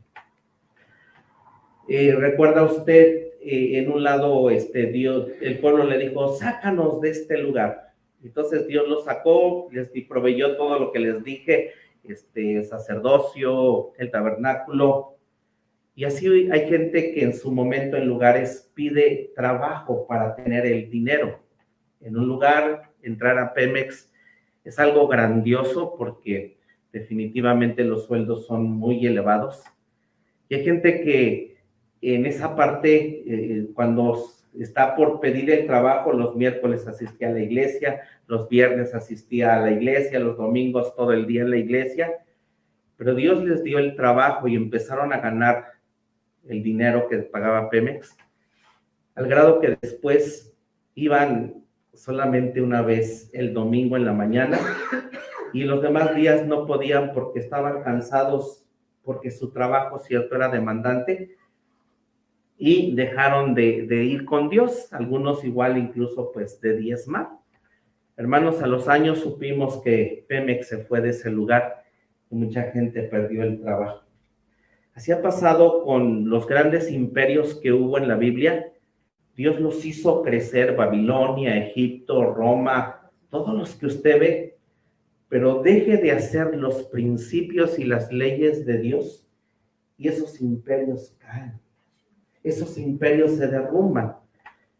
Speaker 1: ¿Recuerda usted? En un lado, Dios, el pueblo le dijo, sácanos de este lugar. Entonces Dios los sacó, les proveyó todo lo que les dije, sacerdocio, el tabernáculo. Y así hay gente que en su momento en lugares pide trabajo para tener el dinero. En un lugar, entrar a Pemex es algo grandioso porque definitivamente los sueldos son muy elevados. Y hay gente que en esa parte, cuando está por pedir el trabajo, los miércoles asistía a la iglesia, los viernes asistía a la iglesia, los domingos todo el día en la iglesia, pero Dios les dio el trabajo y empezaron a ganar el dinero que pagaba Pemex, al grado que después iban solamente una vez el domingo en la mañana y los demás días no podían porque estaban cansados, porque su trabajo, cierto, era demandante, y dejaron de ir con Dios, algunos igual incluso pues de diezmar. Hermanos, a los años supimos que Pemex se fue de ese lugar y mucha gente perdió el trabajo. Así ha pasado con los grandes imperios que hubo en la Biblia. Dios los hizo crecer, Babilonia, Egipto, Roma, todos los que usted ve, pero deje de hacer los principios y las leyes de Dios y esos imperios caen. Esos imperios se derrumban.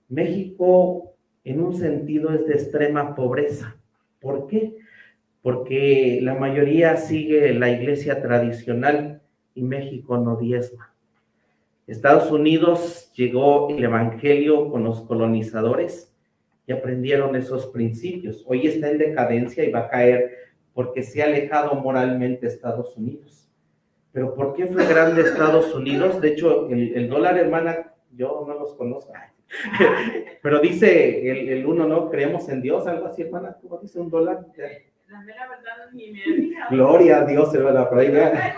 Speaker 1: México, en un sentido, es de extrema pobreza. ¿Por qué? Porque la mayoría sigue la iglesia tradicional y México no diezma. Estados Unidos llegó el evangelio con los colonizadores y aprendieron esos principios. Hoy está en decadencia y va a caer porque se ha alejado moralmente Estados Unidos. ¿Pero por qué fue grande Estados Unidos? De hecho, el dólar, hermana, yo no los conozco. Pero dice el uno, ¿no? Creemos en Dios, algo así, hermana. ¿Cómo dice un dólar?
Speaker 3: La mera verdad ni me diga.
Speaker 1: Gloria a Dios, hermana, por ahí vea.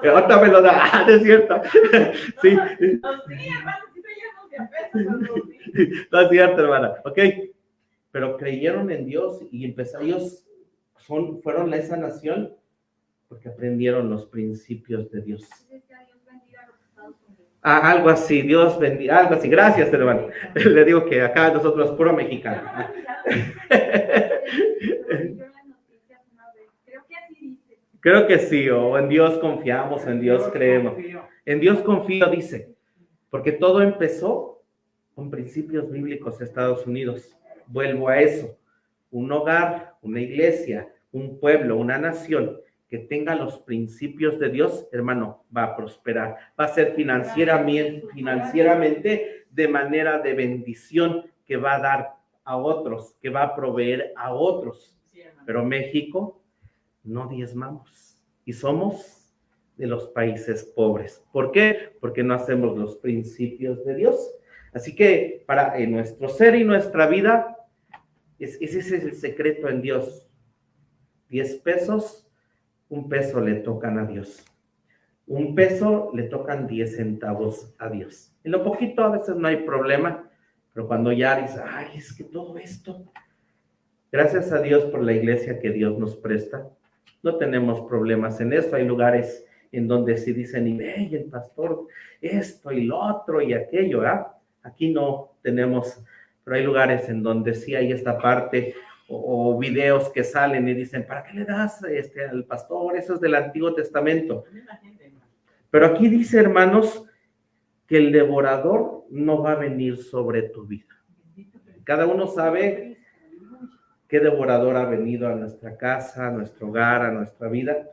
Speaker 1: Ahorita me lo da, es cierto. Sí.
Speaker 3: Sí, hermano, si te llevamos de a pesos.
Speaker 1: No es cierto, hermana. Ok. Pero creyeron en Dios y ellos fueron esa nación porque aprendieron los principios de Dios. Ah, algo así, Dios bendiga, algo así. Gracias, hermano. Le digo que acá nosotros puro mexicano. Creo que sí, o en Dios confiamos, en Dios creemos. En Dios confío, dice, porque todo empezó con principios bíblicos de Estados Unidos. Vuelvo a eso. Un hogar, una iglesia, un pueblo, una nación que tenga los principios de Dios, hermano, va a prosperar. Va a ser financieramente de manera de bendición que va a dar a otros, que va a proveer a otros. Pero México no diezmamos y somos de los países pobres. ¿Por qué? Porque no hacemos los principios de Dios. Así que para nuestro ser y nuestra vida, ese es el secreto en Dios. 10 pesos, 1 peso le tocan a Dios. 1 peso le tocan 10 centavos a Dios. En lo poquito a veces no hay problema, pero cuando ya dices, ay, es que todo esto, gracias a Dios por la iglesia que Dios nos presta, no tenemos problemas en eso. Hay lugares en donde sí dicen, y ve, el pastor, esto y lo otro y aquello, ¿ah? Aquí no tenemos, pero hay lugares en donde sí hay esta parte, o videos que salen y dicen, ¿para qué le das al pastor? Eso es del Antiguo Testamento. Pero aquí dice, hermanos, que el devorador no va a venir sobre tu vida. Cada uno sabe qué devorador ha venido a nuestra casa, a nuestro hogar, a nuestra vida.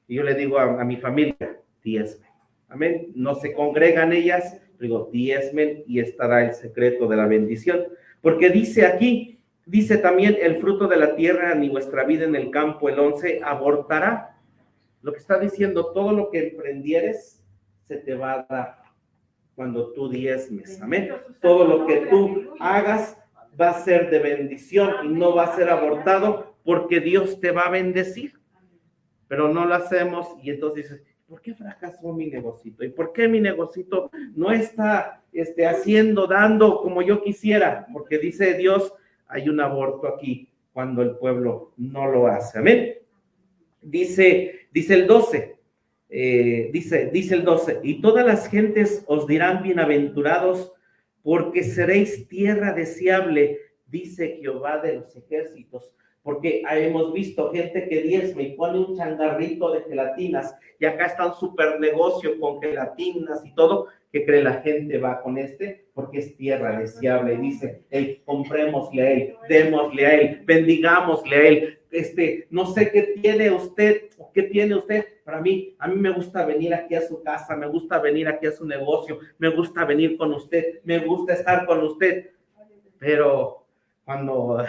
Speaker 1: Y yo le digo a mi familia, diezmen. Amén. No se congregan ellas, digo, diezmen y estará el secreto de la bendición. Porque dice aquí, dice también, el fruto de la tierra ni vuestra vida en el campo, el 11, abortará. Lo que está diciendo, todo lo que emprendieres se te va a dar cuando tú diezmes. Amén. Todo lo que tú hagas va a ser de bendición y no va a ser abortado porque Dios te va a bendecir. Pero no lo hacemos y entonces dices, ¿por qué fracasó mi negocito? ¿Y por qué mi negocito no está dando como yo quisiera? Porque dice Dios, hay un aborto aquí cuando el pueblo no lo hace. Amén. Dice el 12, dice el 12, y todas las gentes os dirán bienaventurados, porque seréis tierra deseable, dice Jehová de los ejércitos. Porque hemos visto gente que diezma y pone un changarrito de gelatinas, y acá está un super negocio con gelatinas y todo, que cree la gente va con porque es tierra deseable, y dice, hey, comprémosle a él, démosle a él, bendigámosle a él, no sé qué tiene usted o qué tiene usted. Para mí, a mí me gusta venir aquí a su casa, me gusta venir aquí a su negocio, me gusta venir con usted, me gusta estar con usted. Pero cuando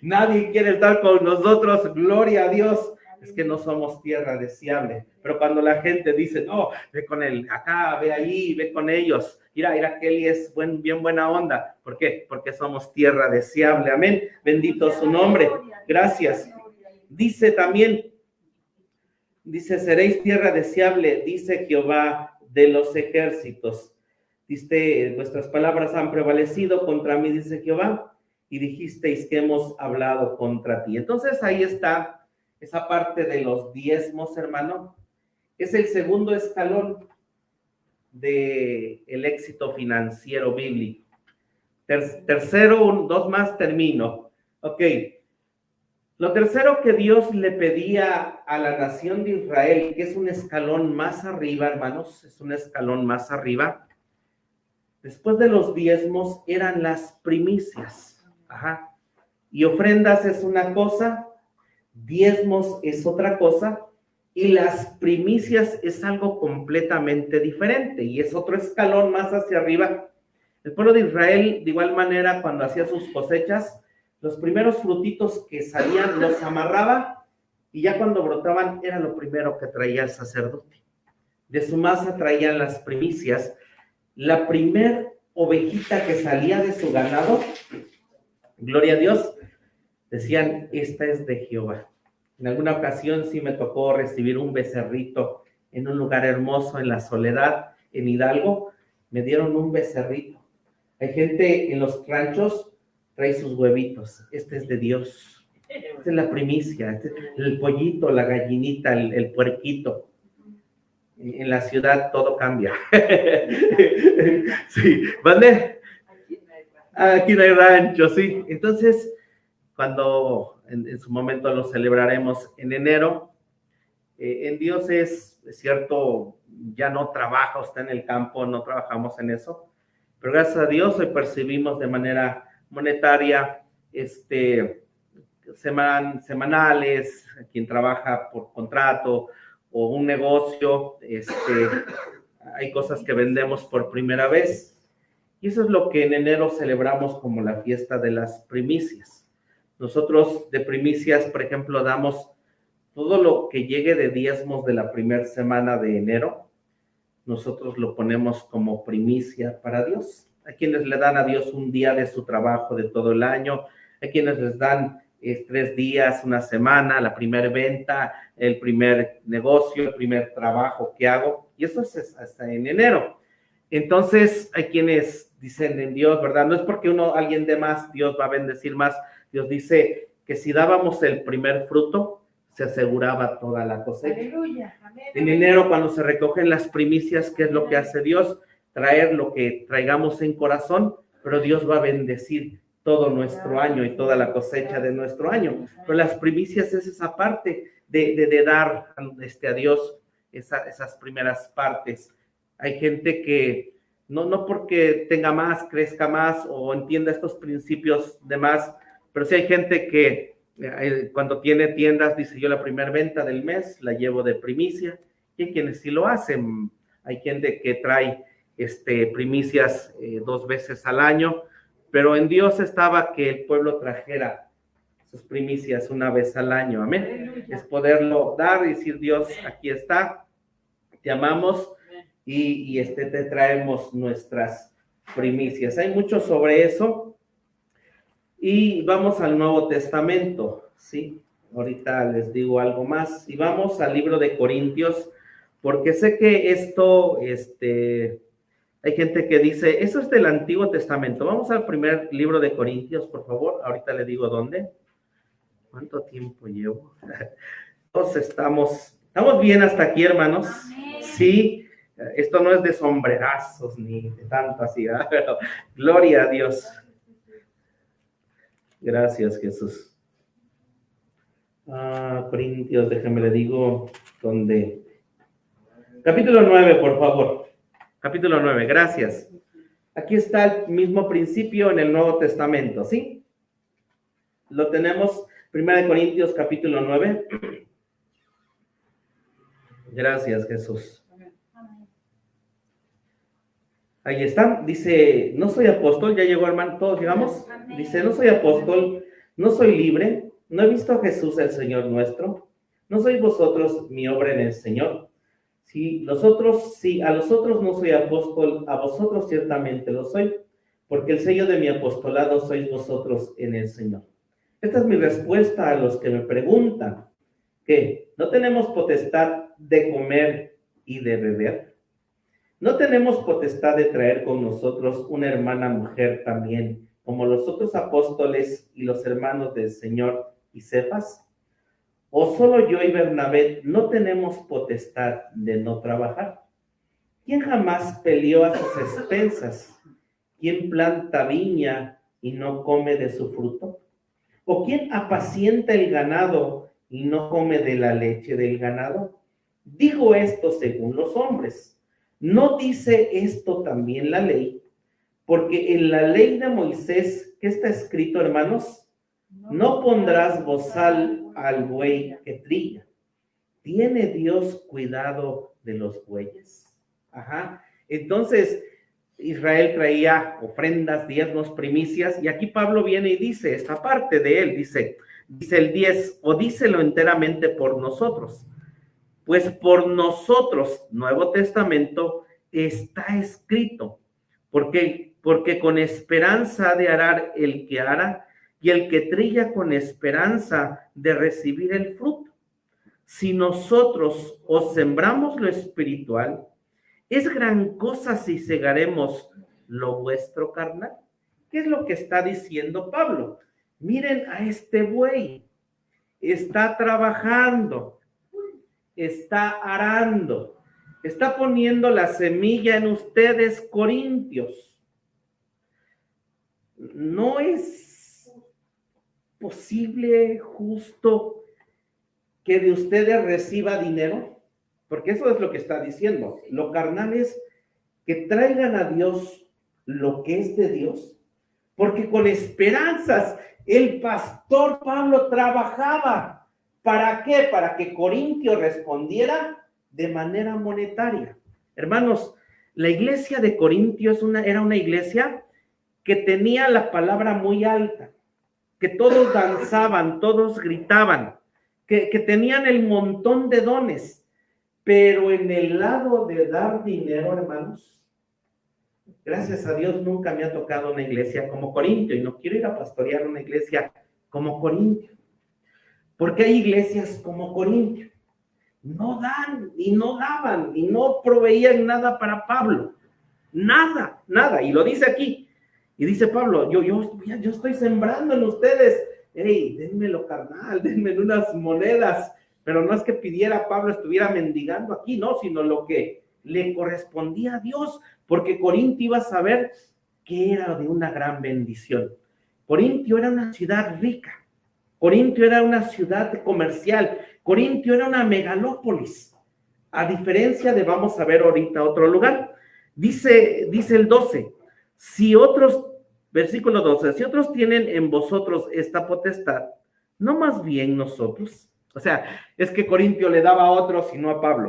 Speaker 1: nadie quiere estar con nosotros, gloria a Dios, es que no somos tierra deseable. Pero cuando la gente dice, no, ve con él acá, ve allí, ve con ellos. Mira, Kelly es bien buena onda. ¿Por qué? Porque somos tierra deseable. Amén. Bendito su nombre. Gracias. Dice también, seréis tierra deseable, dice Jehová de los ejércitos. Dice, vuestras palabras han prevalecido contra mí, dice Jehová, y dijisteis que hemos hablado contra ti. Entonces ahí está esa parte de los diezmos, hermano. Es el segundo escalón del éxito financiero bíblico. Tercero, dos más, termino. Ok. Lo tercero que Dios le pedía a la nación de Israel, que es un escalón más arriba, hermanos, es un escalón más arriba, después de los diezmos eran las primicias. Ajá. Y ofrendas es una cosa, diezmos es otra cosa, y las primicias es algo completamente diferente, y es otro escalón más hacia arriba. El pueblo de Israel, de igual manera, cuando hacía sus cosechas, los primeros frutitos que salían los amarraba, y ya cuando brotaban era lo primero que traía el sacerdote. De su masa traían las primicias. La primer ovejita que salía de su ganado, gloria a Dios, decían, esta es de Jehová. En alguna ocasión sí me tocó recibir un becerrito en un lugar hermoso en la Soledad, en Hidalgo. Me dieron un becerrito. Hay gente en los ranchos, trae sus huevitos. Este es de Dios. Esta es la primicia. El pollito, la gallinita, el puerquito. En la ciudad todo cambia. Sí, ¿vale? Aquí no hay rancho, sí. Entonces, cuando en su momento lo celebraremos en enero, en Dios es cierto, ya no trabaja usted en el campo, no trabajamos en eso, pero gracias a Dios hoy percibimos de manera monetaria, semanales, quien trabaja por contrato o un negocio, hay cosas que vendemos por primera vez, y eso es lo que en enero celebramos como la fiesta de las primicias. Nosotros de primicias, por ejemplo, damos todo lo que llegue de diezmos de la primera semana de enero, nosotros lo ponemos como primicia para Dios. Hay quienes le dan a Dios un día de su trabajo de todo el año, hay quienes les dan 3 días, una semana, la primera venta, el primer negocio, el primer trabajo que hago, y eso es hasta en enero. Entonces, hay quienes dicen en Dios, ¿verdad? No es porque alguien dé más, Dios va a bendecir más. Dios dice que si dábamos el primer fruto, se aseguraba toda la cosecha. Aleluya. Amén. En enero, cuando se recogen las primicias, ¿qué es lo que hace Dios? Traer lo que traigamos en corazón, pero Dios va a bendecir todo nuestro año y toda la cosecha de nuestro año. Pero las primicias es esa parte de dar a Dios esas primeras partes. Hay gente que no porque tenga más, crezca más o entienda estos principios de más, pero sí hay gente que cuando tiene tiendas dice, yo la primera venta del mes la llevo de primicia, y hay quienes sí lo hacen. Hay gente que trae primicias 2 veces al año, pero en Dios estaba que el pueblo trajera sus primicias 1 vez al año. Amén. Es poderlo dar y decir, Dios, aquí está, te amamos y te traemos nuestras primicias. Hay mucho sobre eso. Y vamos al Nuevo Testamento, ¿sí? Ahorita les digo algo más. Y vamos al libro de Corintios, porque sé que esto, hay gente que dice, eso es del Antiguo Testamento. Vamos al primer libro de Corintios, por favor. Ahorita le digo dónde. ¿Cuánto tiempo llevo? Todos estamos bien hasta aquí, hermanos. Amén. Sí, esto no es de sombrerazos ni de tanto así, ¿verdad? Pero gloria a Dios. Gracias, Jesús. Corintios, déjeme le digo dónde. Capítulo 9, por favor. Capítulo 9, gracias. Aquí está el mismo principio en el Nuevo Testamento, ¿sí? Lo tenemos. Primera de Corintios, capítulo 9. Gracias, Jesús. Ahí está, dice, no soy apóstol, ya llegó hermano, todos llegamos. Dice, no soy apóstol, no soy libre, no he visto a Jesús el Señor nuestro, no sois vosotros mi obra en el Señor. Si a los otros no soy apóstol, a vosotros ciertamente lo soy, porque el sello de mi apostolado sois vosotros en el Señor. Esta es mi respuesta a los que me preguntan, que ¿no tenemos potestad de comer y de beber? ¿No tenemos potestad de traer con nosotros una hermana mujer también, como los otros apóstoles y los hermanos del Señor y Cefas? ¿O solo yo y Bernabé no tenemos potestad de no trabajar? ¿Quién jamás peleó a sus expensas? ¿Quién planta viña y no come de su fruto? ¿O quién apacienta el ganado y no come de la leche del ganado? Digo esto según los hombres. ¿No dice esto también la ley? Porque en la ley de Moisés, ¿qué está escrito, hermanos? No pondrás bozal al buey que trilla. ¿Tiene Dios cuidado de los bueyes? Ajá. Entonces, Israel traía ofrendas, diezmos, primicias, y aquí Pablo viene y dice, esta parte de él, dice el 10, o dícelo enteramente por nosotros. Pues por nosotros, Nuevo Testamento, está escrito, porque con esperanza ha de arar el que ara, y el que trilla con esperanza de recibir el fruto. Si nosotros os sembramos lo espiritual, es gran cosa si segaremos lo vuestro carnal. ¿Qué es lo que está diciendo Pablo? Miren a este buey, está trabajando, está arando, está poniendo la semilla en ustedes, corintios. No es posible, justo, que de ustedes reciba dinero, porque eso es lo que está diciendo. Lo carnal es que traigan a Dios lo que es de Dios, porque con esperanzas el pastor Pablo trabajaba. ¿Para qué? Para que Corintio respondiera de manera monetaria. Hermanos, la iglesia de Corintio era una iglesia que tenía la palabra muy alta, que todos danzaban, todos gritaban, que tenían el montón de dones, pero en el lado de dar dinero, hermanos, gracias a Dios nunca me ha tocado una iglesia como Corintio, y no quiero ir a pastorear una iglesia como Corintio, porque hay iglesias como Corintio, no dan y no daban y no proveían nada para Pablo, nada, y lo dice aquí, y dice Pablo, yo estoy sembrando en ustedes, hey, denme lo carnal, denme unas monedas, pero no es que pidiera Pablo estuviera mendigando aquí, no, sino lo que le correspondía a Dios, porque Corintio iba a saber que era de una gran bendición. Corintio era una ciudad rica, Corintio era una ciudad comercial, Corintio era una megalópolis, a diferencia de, vamos a ver ahorita otro lugar, dice el 12, versículo 12, si otros tienen en vosotros esta potestad, no más bien nosotros. O sea, es que Corintio le daba a otros y no a Pablo,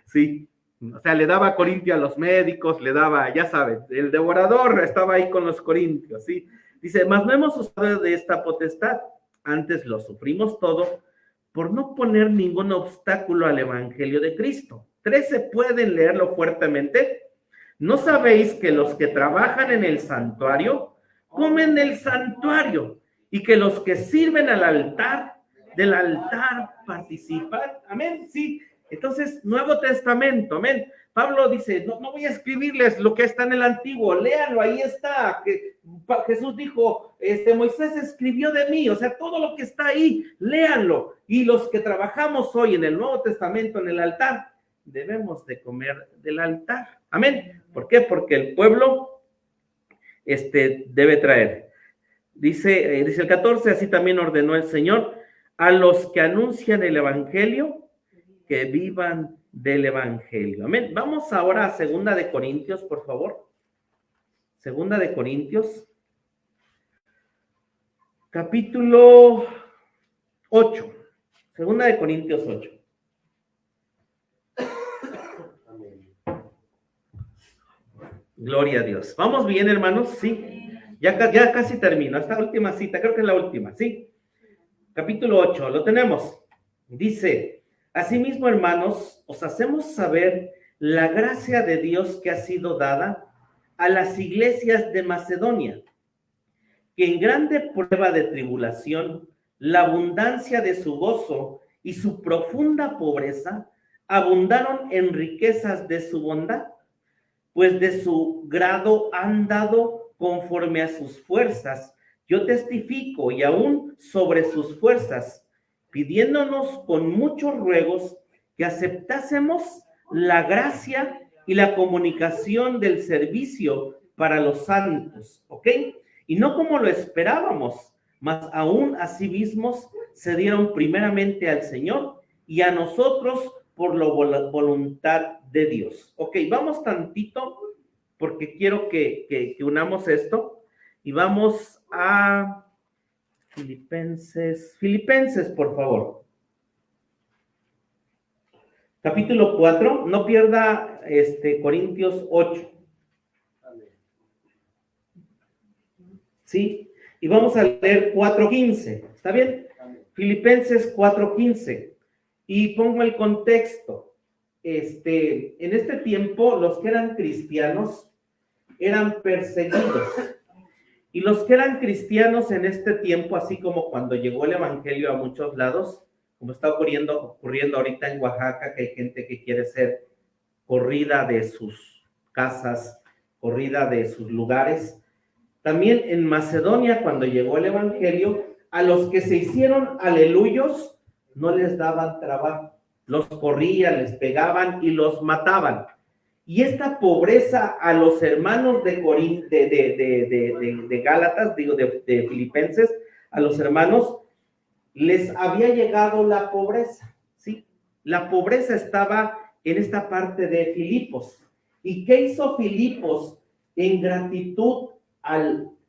Speaker 1: sí. O sea, le daba a Corintio a los médicos, le daba, ya saben, el devorador estaba ahí con los corintios, ¿sí? Dice, mas no hemos usado de esta potestad, antes lo sufrimos todo, por no poner ningún obstáculo al evangelio de Cristo. 13, ¿pueden leerlo fuertemente? ¿No sabéis que los que trabajan en el santuario, comen del santuario, y que los que sirven al altar, del altar participan? Amén, sí. Entonces, Nuevo Testamento, amén. Pablo dice, no voy a escribirles lo que está en el Antiguo, léanlo, ahí está, que Jesús dijo, Moisés escribió de mí, o sea, todo lo que está ahí, léanlo, y los que trabajamos hoy en el Nuevo Testamento, en el altar, debemos de comer del altar, amén. ¿Por qué? Porque el pueblo, debe traer. Dice el 14, así también ordenó el Señor, a los que anuncian el evangelio, que vivan del evangelio. Amén. Vamos ahora a 2 de Corintios, por favor. 2 de Corintios, capítulo 8. Segunda de Corintios 8. Gloria a Dios. ¿Vamos bien, hermanos? Sí. Ya casi termino. Esta última cita, creo que es la última, ¿sí? Capítulo 8, lo tenemos. Dice, asimismo, hermanos, os hacemos saber la gracia de Dios que ha sido dada a las iglesias de Macedonia, que en grande prueba de tribulación, la abundancia de su gozo y su profunda pobreza abundaron en riquezas de su bondad, pues de su grado han dado conforme a sus fuerzas. Yo testifico y aún sobre sus fuerzas, pidiéndonos con muchos ruegos que aceptásemos la gracia y la comunicación del servicio para los santos, ¿ok? Y no como lo esperábamos, mas aún a sí mismos se dieron primeramente al Señor y a nosotros por la voluntad de Dios. Ok, vamos tantito porque quiero que unamos esto y vamos a Filipenses, por favor. Capítulo 4, no pierda Corintios 8. ¿Sí? Y vamos a leer 4:15, ¿está bien? Filipenses 4:15. Y pongo el contexto. En este tiempo, los que eran cristianos eran perseguidos. Y los que eran cristianos en este tiempo, así como cuando llegó el evangelio a muchos lados, como está ocurriendo ahorita en Oaxaca, que hay gente que quiere ser corrida de sus casas, corrida de sus lugares. También en Macedonia, cuando llegó el evangelio, a los que se hicieron aleluyos, no les daban trabajo, los corrían, les pegaban y los mataban. Y esta pobreza a los hermanos de Gálatas, de Filipenses, a los hermanos, les había llegado la pobreza, ¿sí? La pobreza estaba en esta parte de Filipos. ¿Y qué hizo Filipos en gratitud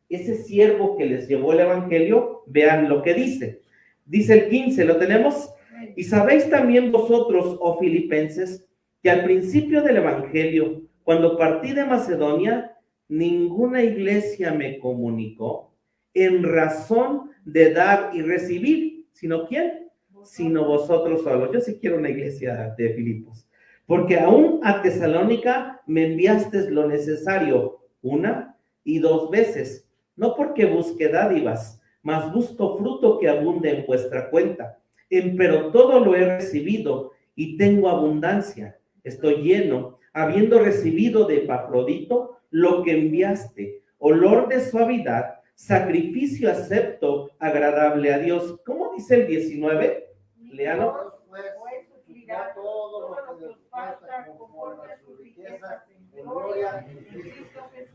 Speaker 1: ese siervo que les llevó el evangelio? Vean lo que dice. Dice el 15, ¿lo tenemos? Y sabéis también vosotros, oh filipenses, que al principio del evangelio, cuando partí de Macedonia, ninguna iglesia me comunicó en razón de dar y recibir, ¿sino quién? Sino vosotros solos. Yo sí quiero una iglesia de Filipos, porque aún a Tesalónica me enviasteis lo necesario 1 y 2 veces, no porque busque dádivas, mas busco fruto que abunde en vuestra cuenta. Pero todo lo he recibido y tengo abundancia. Estoy lleno, habiendo recibido de Epafrodito lo que enviaste, olor de suavidad, sacrificio acepto, agradable a Dios. ¿Cómo dice el 19? Léalo.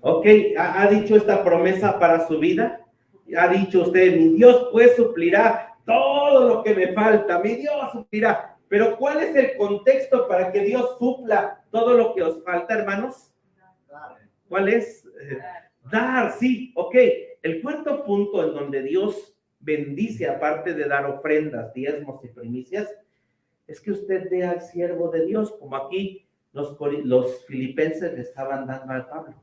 Speaker 1: Ok, ¿ha dicho esta promesa para su vida? Ha dicho usted, mi Dios pues suplirá todo lo que me falta, mi Dios suplirá. Pero ¿cuál es el contexto para que Dios supla todo lo que os falta, hermanos? ¿Cuál es? Dar, sí, ok. El cuarto punto en donde Dios bendice, aparte de dar ofrendas, diezmos y primicias, es que usted dé al siervo de Dios, como aquí los filipenses le estaban dando al Pablo.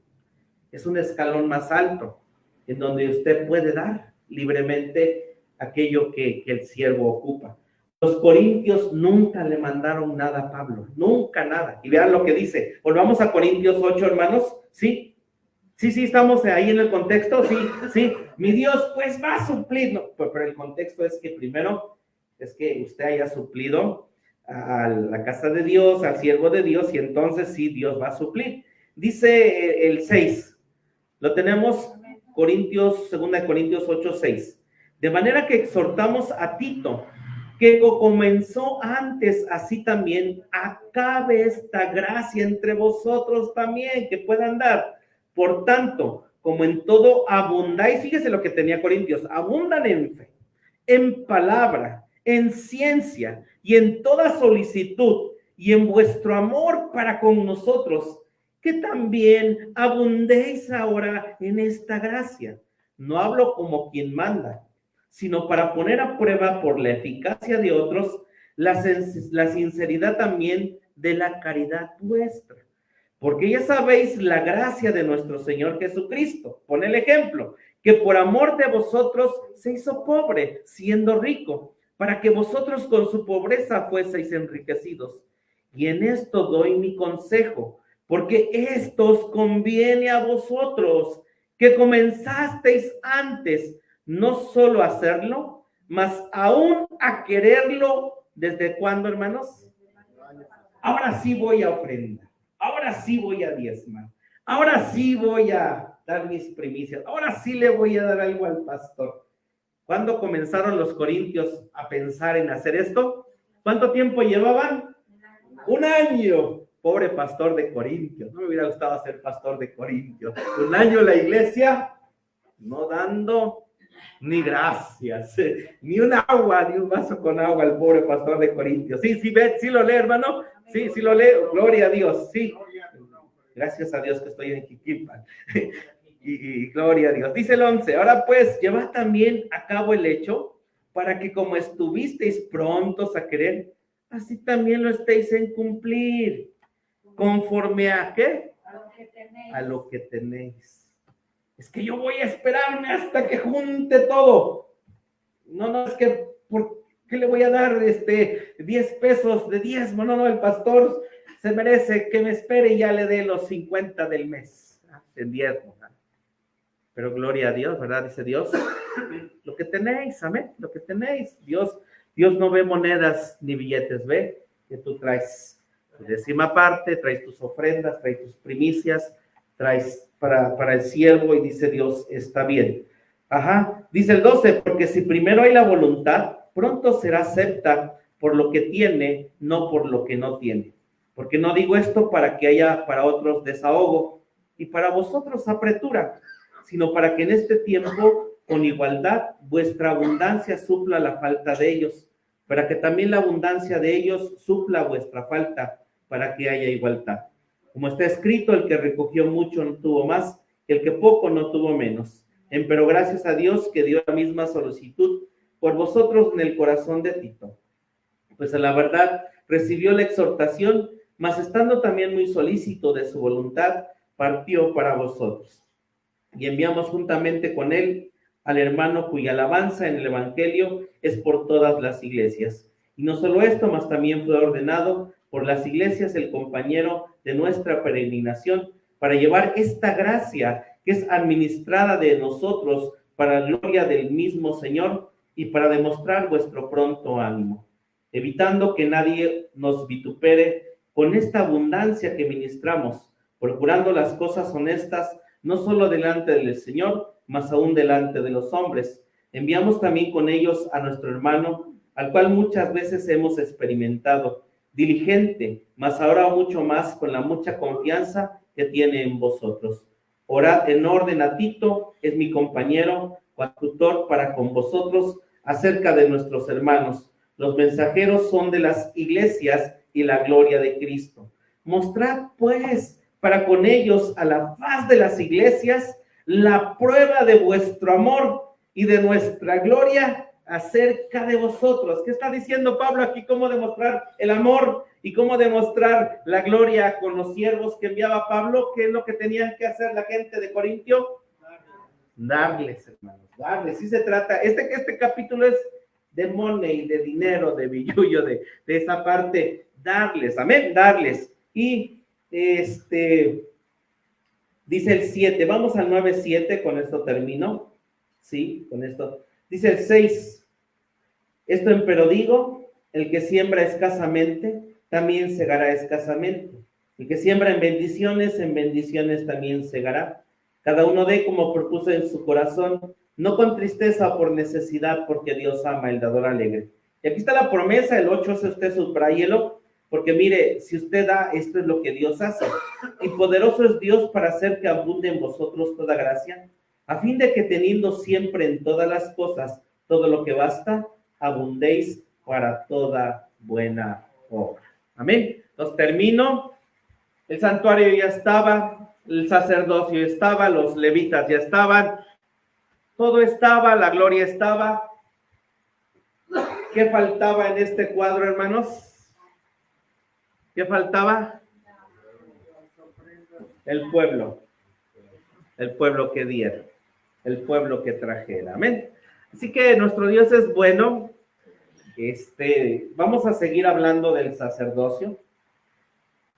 Speaker 1: Es un escalón más alto, en donde usted puede dar libremente aquello que el siervo ocupa. Los corintios nunca le mandaron nada a Pablo, nunca nada. Y vean lo que dice. Volvamos a Corintios 8, hermanos. ¿Sí? Sí, estamos ahí en el contexto. Sí. Mi Dios, pues va a suplir. No, pero el contexto es que primero es que usted haya suplido a la casa de Dios, al siervo de Dios, y entonces sí, Dios va a suplir. Dice el 6. Lo tenemos, 2 Corintios 8, 6. De manera que exhortamos a Tito, que comenzó antes, así también acabe esta gracia entre vosotros también, que puedan dar. Por tanto, como en todo abundáis, fíjese lo que tenía Corintios, abundan en fe, en palabra, en ciencia y en toda solicitud y en vuestro amor para con nosotros, que también abundéis ahora en esta gracia. No hablo como quien manda, sino para poner a prueba por la eficacia de otros la sinceridad también de la caridad vuestra. Porque ya sabéis la gracia de nuestro Señor Jesucristo. Pone el ejemplo, que por amor de vosotros se hizo pobre, siendo rico, para que vosotros con su pobreza fueseis enriquecidos. Y en esto doy mi consejo, porque esto os conviene a vosotros, que comenzasteis antes, no solo a hacerlo, mas aún a quererlo. ¿Desde cuándo, hermanos? Ahora sí voy a ofrendar, ahora sí voy a diezmar, ahora sí voy a dar mis primicias, ahora sí le voy a dar algo al pastor. ¿Cuándo comenzaron los corintios a pensar en hacer esto? ¿Cuánto tiempo llevaban? Un año. Pobre pastor de Corintios, no me hubiera gustado ser pastor de Corintios. Un año la iglesia no dando ni gracias, ni un agua, ni un vaso con agua al pobre pastor de Corintios. Sí, sí lo lee, hermano. Sí, sí lo leo. Gloria a Dios, sí. Gracias a Dios que estoy en Jiquilpan. Y gloria a Dios. Dice el 11, ahora pues, llevad también a cabo el hecho, para que como estuvisteis prontos a querer, así también lo estéis en cumplir. ¿Conforme a qué? A lo que tenéis. Es que yo voy a esperarme hasta que junte todo. No, es que, ¿por qué le voy a dar 10 pesos de diezmo? No, el pastor se merece que me espere y ya le dé los 50 del mes en diezmo. Pero gloria a Dios, ¿verdad? Dice Dios, lo que tenéis, amén, lo que tenéis. Dios no ve monedas ni billetes, ve que tú traes tu décima parte, traes tus ofrendas, traes tus primicias, traes para el siervo y dice Dios, está bien. Ajá, dice el 12, porque si primero hay la voluntad, pronto será acepta por lo que tiene, no por lo que no tiene. Porque no digo esto para que haya para otros desahogo y para vosotros apretura, sino para que en este tiempo, con igualdad, vuestra abundancia supla la falta de ellos, para que también la abundancia de ellos supla vuestra falta, para que haya igualdad. Como está escrito, el que recogió mucho no tuvo más, el que poco no tuvo menos. Pero gracias a Dios que dio la misma solicitud por vosotros en el corazón de Tito. Pues a la verdad recibió la exhortación, mas estando también muy solícito de su voluntad, partió para vosotros. Y enviamos juntamente con él al hermano cuya alabanza en el Evangelio es por todas las iglesias. Y no solo esto, mas también fue ordenado por las iglesias el compañero de nuestra peregrinación para llevar esta gracia que es administrada de nosotros para la gloria del mismo Señor y para demostrar vuestro pronto ánimo, evitando que nadie nos vitupere con esta abundancia que ministramos, procurando las cosas honestas, no solo delante del Señor, mas aún delante de los hombres. Enviamos también con ellos a nuestro hermano, al cual muchas veces hemos experimentado, diligente, mas ahora mucho más con la mucha confianza que tiene en vosotros. Orad en orden a Tito, es mi compañero, coadjutor para con vosotros, acerca de nuestros hermanos. Los mensajeros son de las iglesias y la gloria de Cristo. Mostrad, pues, para con ellos a la faz de las iglesias la prueba de vuestro amor y de nuestra gloria acerca de vosotros. ¿Qué está diciendo Pablo aquí? ¿Cómo demostrar el amor y cómo demostrar la gloria con los siervos que enviaba Pablo? ¿Qué es lo que tenían que hacer la gente de Corintio? Darles, hermanos, darles. Sí se trata, este capítulo es de money, de dinero, de billullo, de esa parte, darles, amén, darles. Y dice el 7, vamos al 9:7, con esto termino, sí, con esto. Dice el 6, esto empero digo, el que siembra escasamente, también segará escasamente. El que siembra en bendiciones también segará. Cada uno dé como propuso en su corazón, no con tristeza o por necesidad, porque Dios ama el dador alegre. Y aquí está la promesa, el 8, si usted subrayelo, porque mire, si usted da, esto es lo que Dios hace. Y poderoso es Dios para hacer que abunde en vosotros toda gracia, a fin de que teniendo siempre en todas las cosas todo lo que basta, abundéis para toda buena obra. Amén. Entonces termino. El santuario ya estaba, el sacerdocio estaba, los levitas ya estaban, todo estaba, la gloria estaba, ¿Qué faltaba en este cuadro, hermanos? ¿Qué faltaba? El pueblo que diera, el pueblo que trajera. Amén. Así que nuestro Dios es bueno. Vamos a seguir hablando del sacerdocio,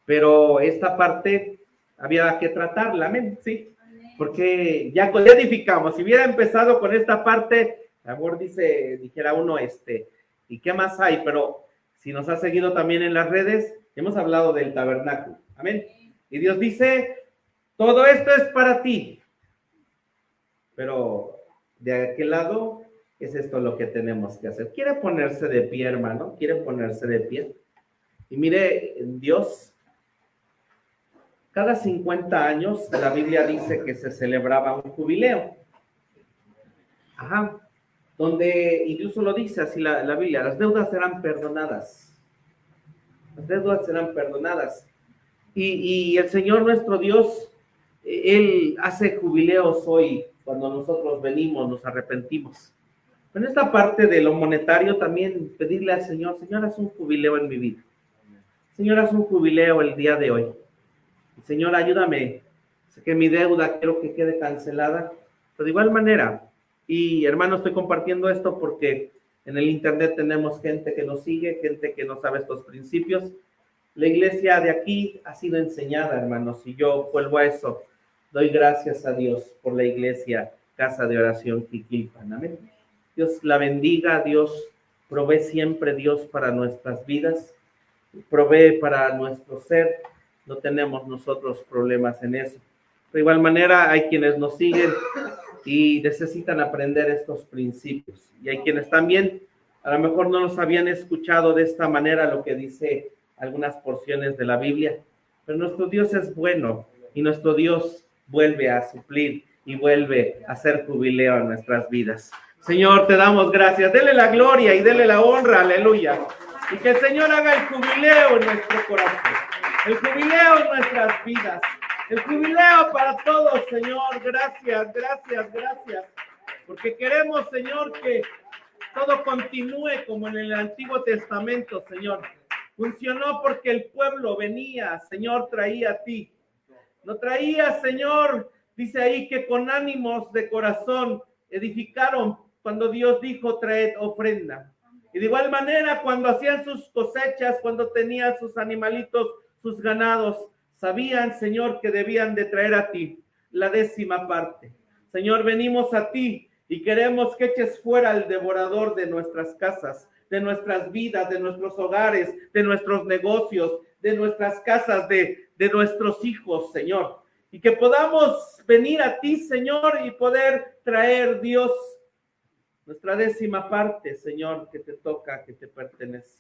Speaker 1: pero esta parte había que tratarla, amén, sí, porque ya edificamos. Si hubiera empezado con esta parte, a lo mejor dijera uno, ¿y qué más hay? Pero si nos ha seguido también en las redes, hemos hablado del tabernáculo, amén. Y Dios dice, todo esto es para ti, pero de aquel lado es esto lo que tenemos que hacer. ¿Quiere ponerse de pie, hermano? ¿Quiere ponerse de pie? Y mire, Dios, cada 50 años, la Biblia dice que se celebraba un jubileo. Ajá. Donde incluso lo dice así la Biblia, las deudas serán perdonadas. Las deudas serán perdonadas. Y el Señor nuestro Dios, Él hace jubileos hoy, cuando nosotros venimos, nos arrepentimos. En esta parte de lo monetario también pedirle al Señor, Señor, haz un jubileo en mi vida. Señor, haz un jubileo el día de hoy. Señor, ayúdame. Sé que mi deuda quiero que quede cancelada, pero de igual manera, y hermano, estoy compartiendo esto porque en el internet tenemos gente que nos sigue, gente que no sabe estos principios. La iglesia de aquí ha sido enseñada, hermanos, y yo vuelvo a eso. Doy gracias a Dios por la iglesia Casa de Oración Quiquilpan. Amén. Dios la bendiga, Dios provee siempre, Dios, para nuestras vidas, provee para nuestro ser, no tenemos nosotros problemas en eso. De igual manera, hay quienes nos siguen y necesitan aprender estos principios, y hay quienes también, a lo mejor no nos habían escuchado de esta manera lo que dice algunas porciones de la Biblia, pero nuestro Dios es bueno, y nuestro Dios vuelve a suplir y vuelve a hacer jubileo en nuestras vidas. Señor, te damos gracias. Dele la gloria y dele la honra, aleluya. Y que el Señor haga el jubileo en nuestro corazón, el jubileo en nuestras vidas, el jubileo para todos, Señor. Gracias, gracias, gracias. Porque queremos, Señor, que todo continúe como en el Antiguo Testamento, Señor. Funcionó porque el pueblo venía, Señor, traía a ti. No traía, Señor, dice ahí que con ánimos de corazón edificaron cuando Dios dijo, traed ofrenda. Y de igual manera, cuando hacían sus cosechas, cuando tenían sus animalitos, sus ganados, sabían, Señor, que debían de traer a ti la 10ª parte. Señor, venimos a ti y queremos que eches fuera al devorador de nuestras casas, de nuestras vidas, de nuestros hogares, de nuestros negocios, de nuestras casas, de nuestros hijos, Señor. Y que podamos venir a ti, Señor, y poder traer, Dios, nuestra 10ª parte, Señor, que te toca, que te pertenece.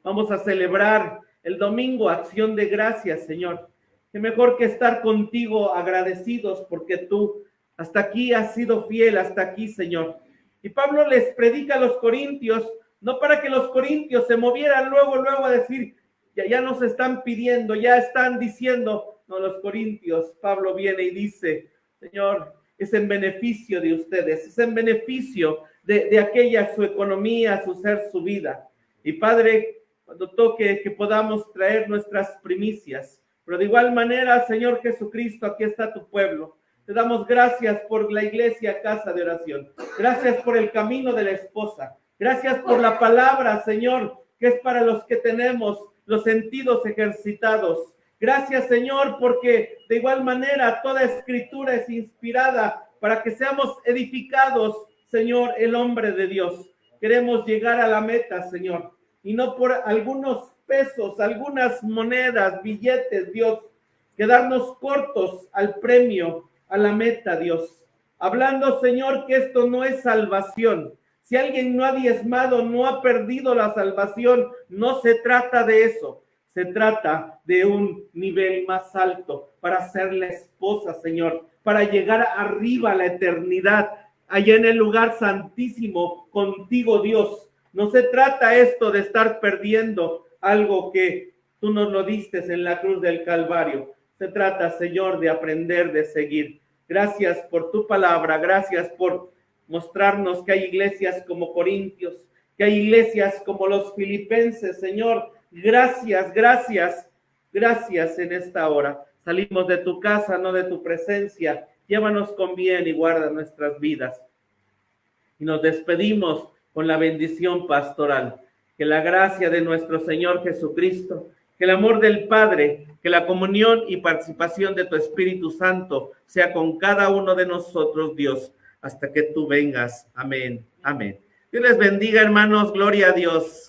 Speaker 1: Vamos a celebrar el domingo acción de gracias, Señor. Qué mejor que estar contigo agradecidos porque tú hasta aquí has sido fiel, hasta aquí, Señor. Y Pablo les predica a los corintios, no para que los corintios se movieran luego a decir, ya nos están pidiendo, ya están diciendo, no, los corintios, Pablo viene y dice, Señor, es en beneficio de ustedes, es en beneficio de aquella su economía, su ser, su vida. Y Padre, cuando toque que podamos traer nuestras primicias, pero de igual manera, Señor Jesucristo, aquí está tu pueblo. Te damos gracias por la iglesia Casa de Oración. Gracias por el camino de la esposa. Gracias por la palabra, Señor, que es para los que tenemos los sentidos ejercitados. Gracias, Señor, porque de igual manera toda escritura es inspirada para que seamos edificados, Señor, el hombre de Dios. Queremos llegar a la meta, Señor, y no por algunos pesos, algunas monedas, billetes, Dios, quedarnos cortos al premio, a la meta, Dios. Hablando, Señor, que esto no es salvación. Si alguien no ha diezmado, no ha perdido la salvación, no se trata de eso. Se trata de un nivel más alto para ser la esposa, Señor, para llegar arriba a la eternidad, allá en el lugar santísimo, contigo, Dios. No se trata esto de estar perdiendo algo que tú nos lo diste en la cruz del Calvario. Se trata, Señor, de aprender, de seguir. Gracias por tu palabra, gracias por mostrarnos que hay iglesias como Corintios, que hay iglesias como los filipenses, Señor. Gracias, gracias, gracias en esta hora. Salimos de tu casa, no de tu presencia. Llévanos con bien y guarda nuestras vidas. Y nos despedimos con la bendición pastoral. Que la gracia de nuestro Señor Jesucristo, que el amor del Padre, que la comunión y participación de tu Espíritu Santo sea con cada uno de nosotros, Dios, hasta que tú vengas. Amén. Amén. Dios les bendiga, hermanos. Gloria a Dios.